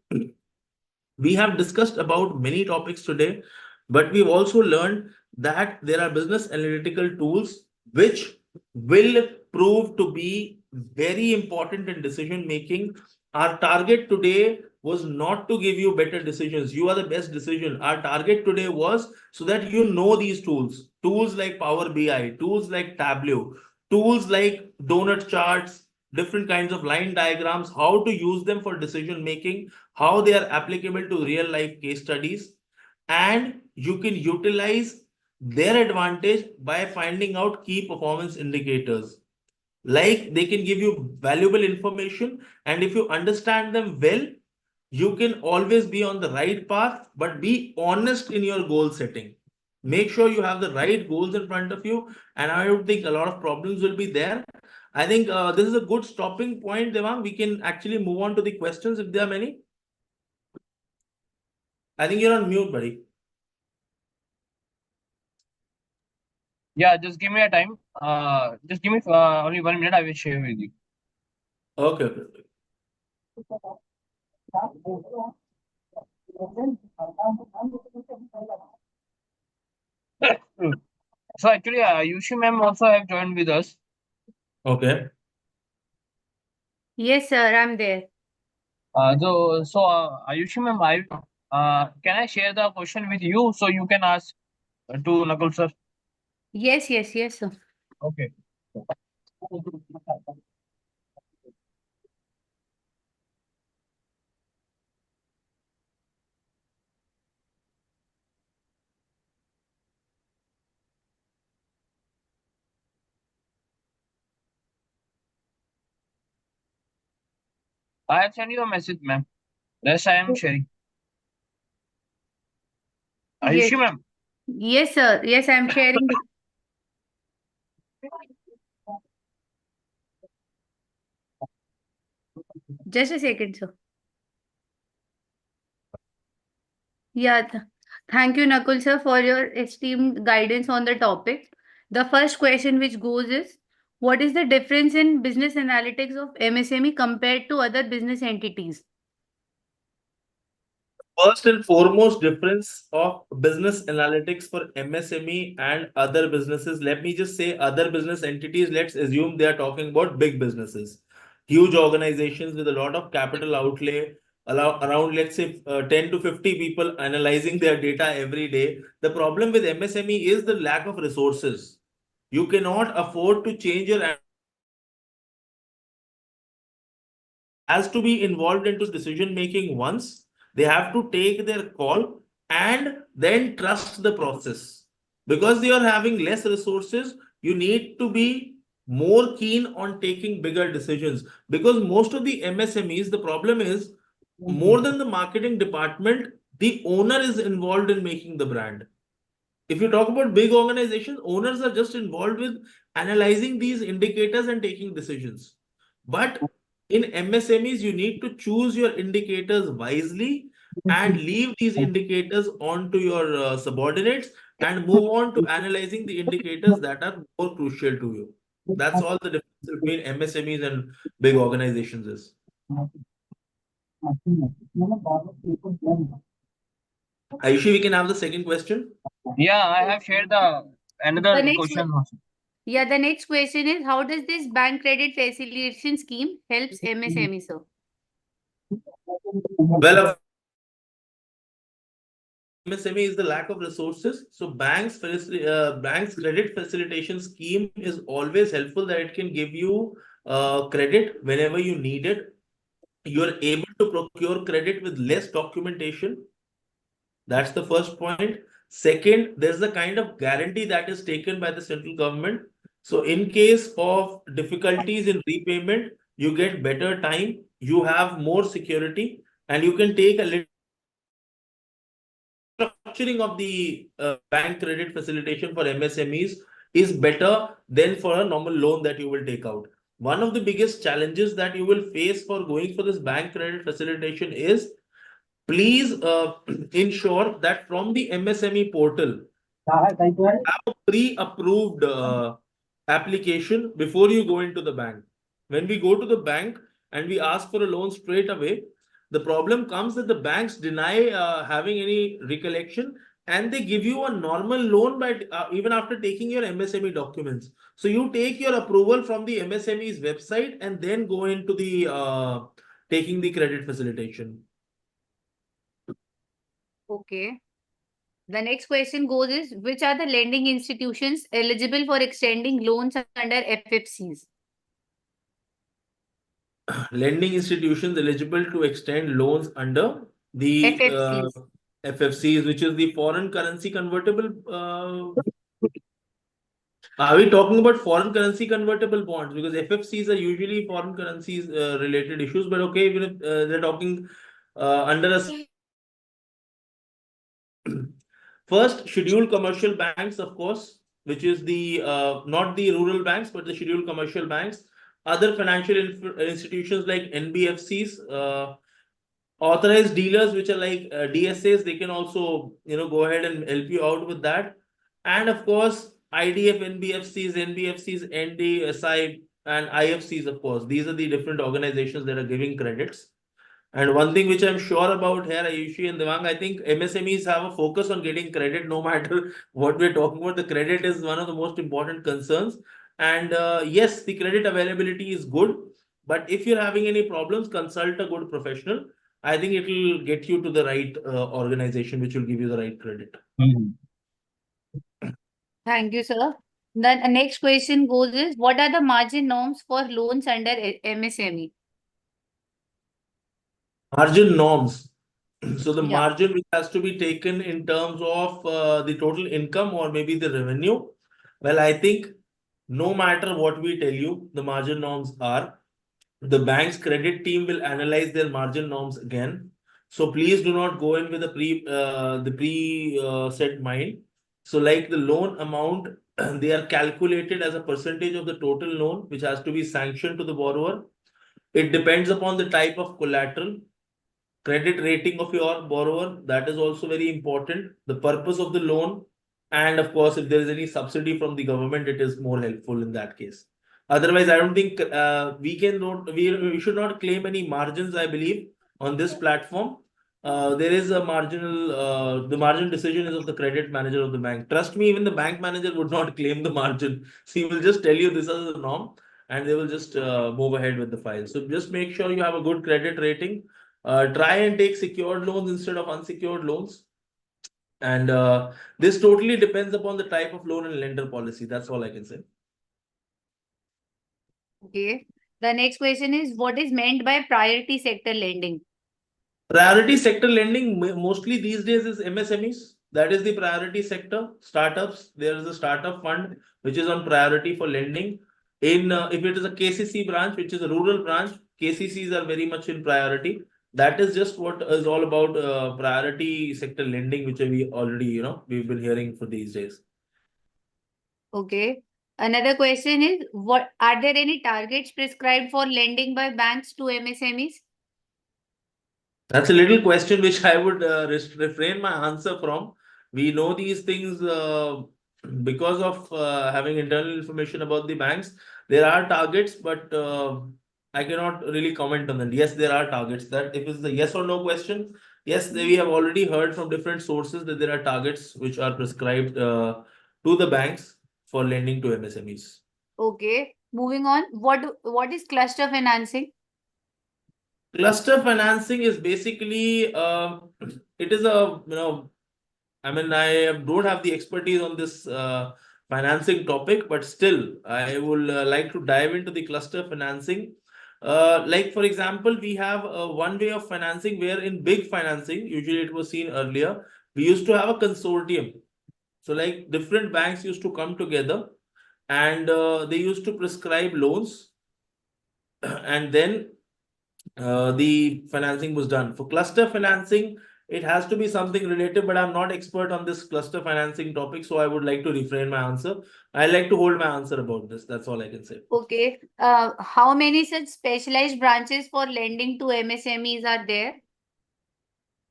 B: We have discussed about many topics today, but we've also learned that there are business analytical tools which will prove to be very important in decision making. Our target today was not to give you better decisions. You are the best decision. Our target today was so that you know these tools, tools like Power BI, tools like Tableau, tools like donut charts, different kinds of line diagrams, how to use them for decision making, how they are applicable to real life case studies, and you can utilize their advantage by finding out key performance indicators. Like they can give you valuable information, and if you understand them well, you can always be on the right path, but be honest in your goal setting. Make sure you have the right goals in front of you, and I don't think a lot of problems will be there. I think this is a good stopping point, Devang. We can actually move on to the questions if there are many. I think you're on mute, buddy.
A: Yeah, just give me a time. Just give me only 1 minute. I will share with you.
B: Okay, okay.
A: So actually, Yushi ma'am also have joined with us.
B: Okay.
C: Yes, sir, I'm there.
A: Ayushi ma'am, can I share the question with you so you can ask to Nakul sir?
C: Yes, yes, yes, sir.
A: Okay. I have sent you a message, ma'am. Yes, I am sharing.
C: Yes,
A: Ayushi ma'am.
C: yes, sir. Yes, I'm sharing. Just a second, sir. Yeah, thank you, Nakul sir, for your esteemed guidance on the topic. The first question which goes is, what is the difference in business analytics of MSME compared to other business entities?
B: First and foremost difference of business analytics for MSME and other businesses. Let me just say other business entities. Let's assume they are talking about big businesses, huge organizations with a lot of capital outlay, around let's say 10 to 50 people analyzing their data every day. The problem with MSME is the lack of resources. You cannot afford to change your has to be involved into decision making once. They have to take their call and then trust the process. Because they are having less resources, you need to be more keen on taking bigger decisions. Because most of the MSMEs, the problem is more than the marketing department, the owner is involved in making the brand. If you talk about big organizations, owners are just involved with analyzing these indicators and taking decisions. But in MSMEs, you need to choose your indicators wisely and leave these indicators on to your subordinates and move on to analyzing the indicators that are more crucial to you. That's all the difference between MSMEs and big organizations is. Aishi, we can have the second question.
A: Yeah, I have shared the another
C: The next
A: question also.
C: Yeah, the next question is, how does this bank credit facilitation scheme helps MSME, sir?
B: Well, MSME is the lack of resources. So banks credit facilitation scheme is always helpful that it can give you credit whenever you need it. You are able to procure credit with less documentation. That's the first point. Second, there's a kind of guarantee that is taken by the central government. So in case of difficulties in repayment, you get better time, you have more security, and you can take a little structuring of the bank credit facilitation for MSMEs is better than for a normal loan that you will take out. One of the biggest challenges that you will face for going for this bank credit facilitation is, please ensure that from the MSME portal, have a pre-approved application before you go into the bank. When we go to the bank and we ask for a loan straight away, the problem comes that the banks deny having any recollection, and they give you a normal loan by even after taking your MSME documents. So you take your approval from the MSME's website and then go into the taking the credit facilitation.
C: Okay. The next question goes is, which are the lending institutions eligible for extending loans under FFCs?
B: Lending institutions eligible to extend loans under the
C: FFCs.
B: FFCs, which is the foreign currency convertible. Are we talking about foreign currency convertible bonds? Because FFCs are usually foreign currencies related issues, but okay, even if they're talking under a first scheduled commercial banks, of course, which is the not the rural banks, but the scheduled commercial banks, other financial institutions like NBFCs, authorized dealers, which are like DSAs, they can also go ahead and help you out with that. And of course, IDF, NBFCs, NBFCs, NDSI, and IFCs, of course. These are the different organizations that are giving credits. And one thing which I'm sure about here, Ayushi and Devang, I think MSMEs have a focus on getting credit no matter what we're talking about. The credit is one of the most important concerns. And yes, the credit availability is good. But if you're having any problems, consult a good professional. I think it will get you to the right organization, which will give you the right credit.
C: Thank you, sir. The next question goes is, what are the margin norms for loans under MSME?
B: Margin norms. So the
C: Yeah.
B: margin which has to be taken in terms of the total income or maybe the revenue. Well, I think no matter what we tell you, the margin norms are, the bank's credit team will analyze their margin norms again. So please do not go in with the pre set mind. So like the loan amount, they are calculated as a percentage of the total loan, which has to be sanctioned to the borrower. It depends upon the type of collateral, credit rating of your borrower, that is also very important, the purpose of the loan, and of course if there is any subsidy from the government, it is more helpful in that case. Otherwise, I don't think we should not claim any margins, I believe, on this platform. There is a marginal the margin decision is of the credit manager of the bank. Trust me, even the bank manager would not claim the margin. So he will just tell you this is the norm, and they will just move ahead with the file. So just make sure you have a good credit rating. Try and take secured loans instead of unsecured loans. And this totally depends upon the type of loan and lender policy. That's all I can say.
C: Okay. The next question is, what is meant by priority sector lending?
B: Priority sector lending mostly these days is MSMEs. That is the priority sector. Startups, there is a startup fund which is on priority for lending. In if it is a KCC branch, which is a rural branch, KCCs are very much in priority. That is just what is all about priority sector lending, which we already we've been hearing for these days.
C: Okay. Another question is, what are there any targets prescribed for lending by banks to MSMEs?
B: That's a little question which I would refrain my answer from. We know these things because of having internal information about the banks. There are targets, but I cannot really comment on them. Yes, there are targets. That if it's a yes or no question, yes, we have already heard from different sources that there are targets which are prescribed to the banks for lending to MSMEs.
C: Okay. Moving on. What is cluster financing?
B: Cluster financing is basically it is a I mean, I don't have the expertise on this financing topic, but still, I would like to dive into the cluster financing. Like, for example, we have one way of financing where in big financing, usually it was seen earlier, we used to have a consortium. So, like, different banks used to come together and they used to prescribe loans and then the financing was done. For cluster financing, it has to be something relative, but I'm not expert on this cluster financing topic, so I would like to refrain my answer. I like to hold my answer about this. That's all I can say.
C: Okay. How many such specialized branches for lending to MSMEs are there?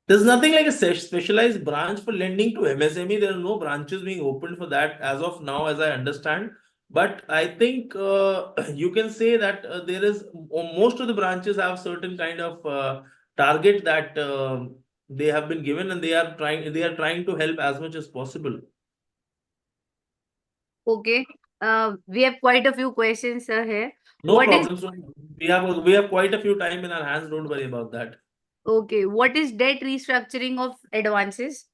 B: There's nothing like a specialized branch for lending to MSME. There are no branches being opened for that as of now, as I understand. But I think you can say that there is most of the branches have certain kind of target that they have been given, and they are trying to help as much as possible.
C: Okay. We have quite a few questions here.
B: No
C: What is
B: problem. So we have quite a few time in our hands. Don't worry about that.
C: okay? What is debt restructuring of advances?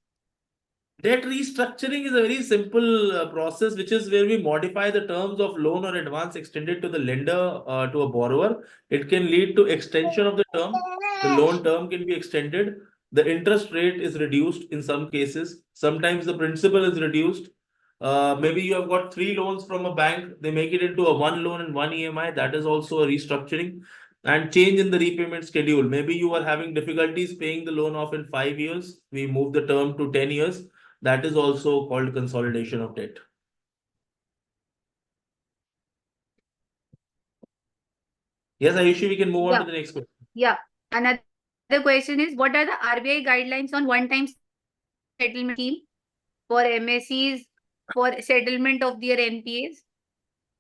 B: Debt restructuring is a very simple process, which is where we modify the terms of loan or advance extended to the lender to a borrower. It can lead to extension of the term. The loan term can be extended. The interest rate is reduced in some cases. Sometimes the principal is reduced. Maybe you have got three loans from a bank. They make it into a one loan and one EMI. That is also a restructuring. And change in the repayment schedule. Maybe you are having difficulties paying the loan off in 5 years. We move the term to 10 years. That is also called consolidation of debt. Yes, Ayushi, we can move on to the next question.
C: Yeah. Another question is, what are the RBI guidelines on one-time settlement scheme for MSEs for settlement of their NPAs?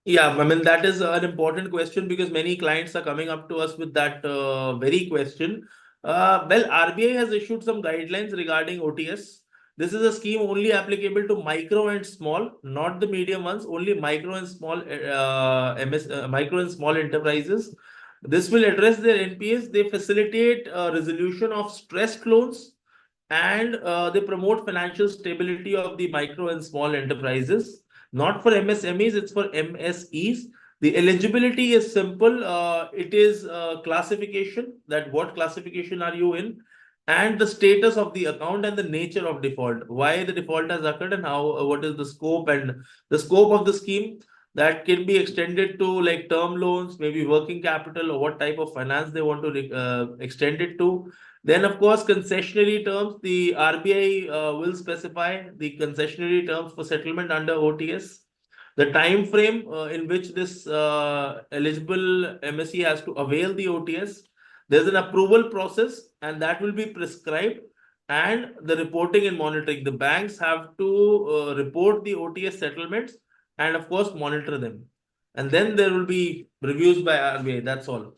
B: Yeah, I mean, that is an important question because many clients are coming up to us with that very question. Well, RBI has issued some guidelines regarding OTS. This is a scheme only applicable to micro and small, not the medium ones, only micro and small micro and small enterprises. This will address their NPAs. They facilitate resolution of stressed loans, and they promote financial stability of the micro and small enterprises. Not for MSMEs, it's for MSEs. The eligibility is simple. It is classification, that what classification are you in, and the status of the account and the nature of default, why the default has occurred, and how what is the scope, and the scope of the scheme that can be extended to like term loans, maybe working capital, or what type of finance they want to extend it to. Then, of course, concessionary terms, the RBI will specify the concessionary terms for settlement under OTS. The time frame in which this eligible MSE has to avail the OTS. There's an approval process, and that will be prescribed. And the reporting and monitoring. The banks have to report the OTS settlements and, of course, monitor them. And then there will be reviews by RBI. That's all.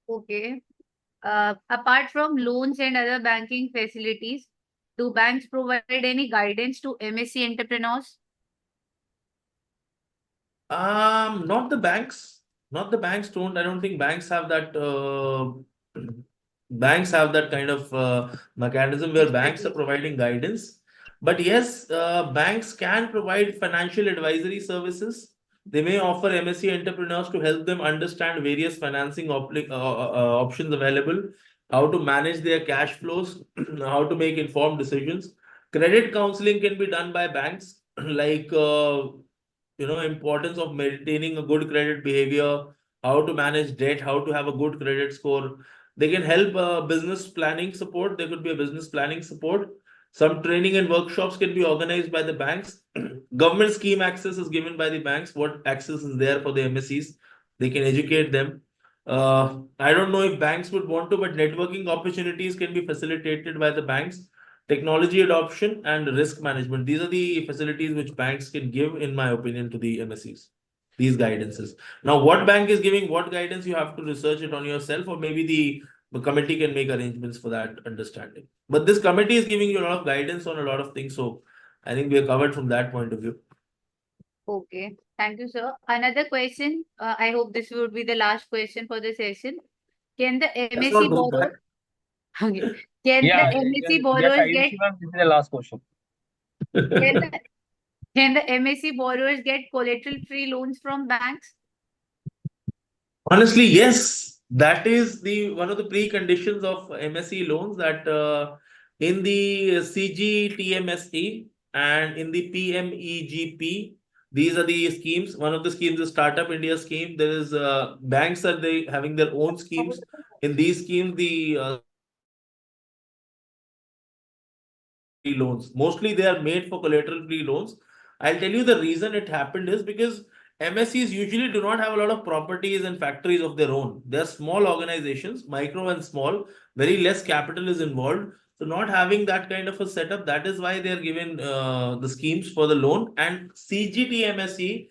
C: Okay. Apart from loans and other banking facilities, do banks provide any guidance to MSE entrepreneurs?
B: Not the banks. Not the banks don't. I don't think banks have that. Banks have that kind of mechanism where banks are providing guidance. But yes, banks can provide financial advisory services. They may offer MSE entrepreneurs to help them understand various financing options available, how to manage their cash flows, how to make informed decisions. Credit counseling can be done by banks, like importance of maintaining a good credit behavior, how to manage debt, how to have a good credit score. They can help business planning support. There could be a business planning support. Some training and workshops can be organized by the banks. Government scheme access is given by the banks. What access is there for the MSEs? They can educate them. I don't know if banks would want to, but networking opportunities can be facilitated by the banks. Technology adoption and risk management. These are the facilities which banks can give, in my opinion, to the MSEs. These guidances. Now, what bank is giving what guidance, you have to research it on yourself, or maybe the committee can make arrangements for that understanding. But this committee is giving you a lot of guidance on a lot of things. So I think we are covered from that point of view.
C: Okay. Thank you, sir. Another question. I hope this would be the last question for the session. Can the
B: That's
C: MSE
B: not too bad.
C: borrower okay. Can the
A: Yeah,
C: MSE
A: yes,
C: borrowers get
A: Ayushi ma'am, this is the last question.
C: can the, can the MSE borrowers get collateral free loans from banks?
B: Honestly, yes, that is the one of the preconditions of MSE loans, that in the CGTMSE and in the PMEGP, these are the schemes. One of the schemes is Startup India scheme. There is banks are they having their own schemes. In these schemes, the loans. Mostly they are made for collateral free loans. I'll tell you the reason it happened is because MSEs usually do not have a lot of properties and factories of their own. They're small organizations, micro and small, very less capital is involved. So not having that kind of a setup, that is why they are given the schemes for the loan. And CGT MSE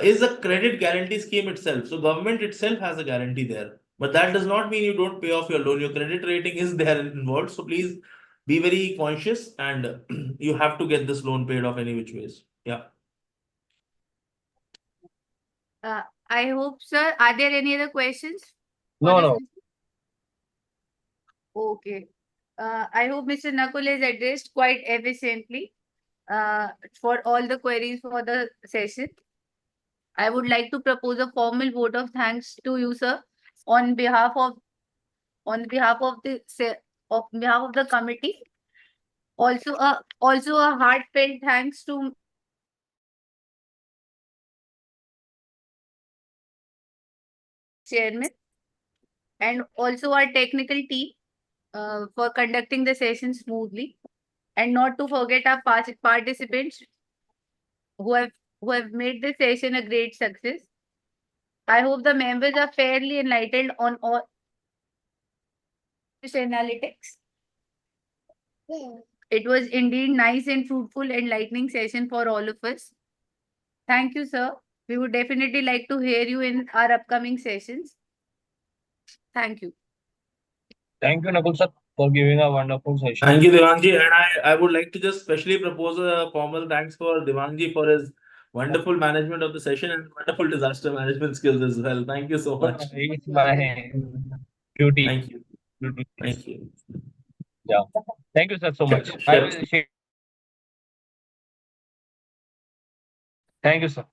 B: is a credit guarantee scheme itself. So government itself has a guarantee there. But that does not mean you don't pay off your loan. Your credit rating is there involved. So please be very conscious and you have to get this loan paid off any which ways. Yeah.
C: I hope, sir. Are there any other questions?
A: No,
C: for the
A: no.
C: session? Okay. I hope Mr. Nakul has addressed quite efficiently for all the queries for the session. I would like to propose a formal vote of thanks to you, sir, on behalf of the committee. Also a heartfelt thanks to chairman and also our technical team for conducting the session smoothly, and not to forget our participants who have made the session a great success. I hope the members are fairly enlightened on all this analytics. It was indeed nice and fruitful, enlightening session for all of us. Thank you, sir. We would definitely like to hear you in our upcoming sessions. Thank you.
A: Thank you, Nakul sir, for giving a wonderful session.
B: Thank you, Devangji. And I would like to just specially propose a formal thanks for Devangji for his wonderful management of the session and wonderful disaster management skills as well. Thank you so much.
A: It's my duty.
B: Thank you.
A: Duty.
B: Thank you.
A: Yeah. Thank you, sir, so
B: Sure,
A: much. I
B: sure.
A: will share. Thank you, sir.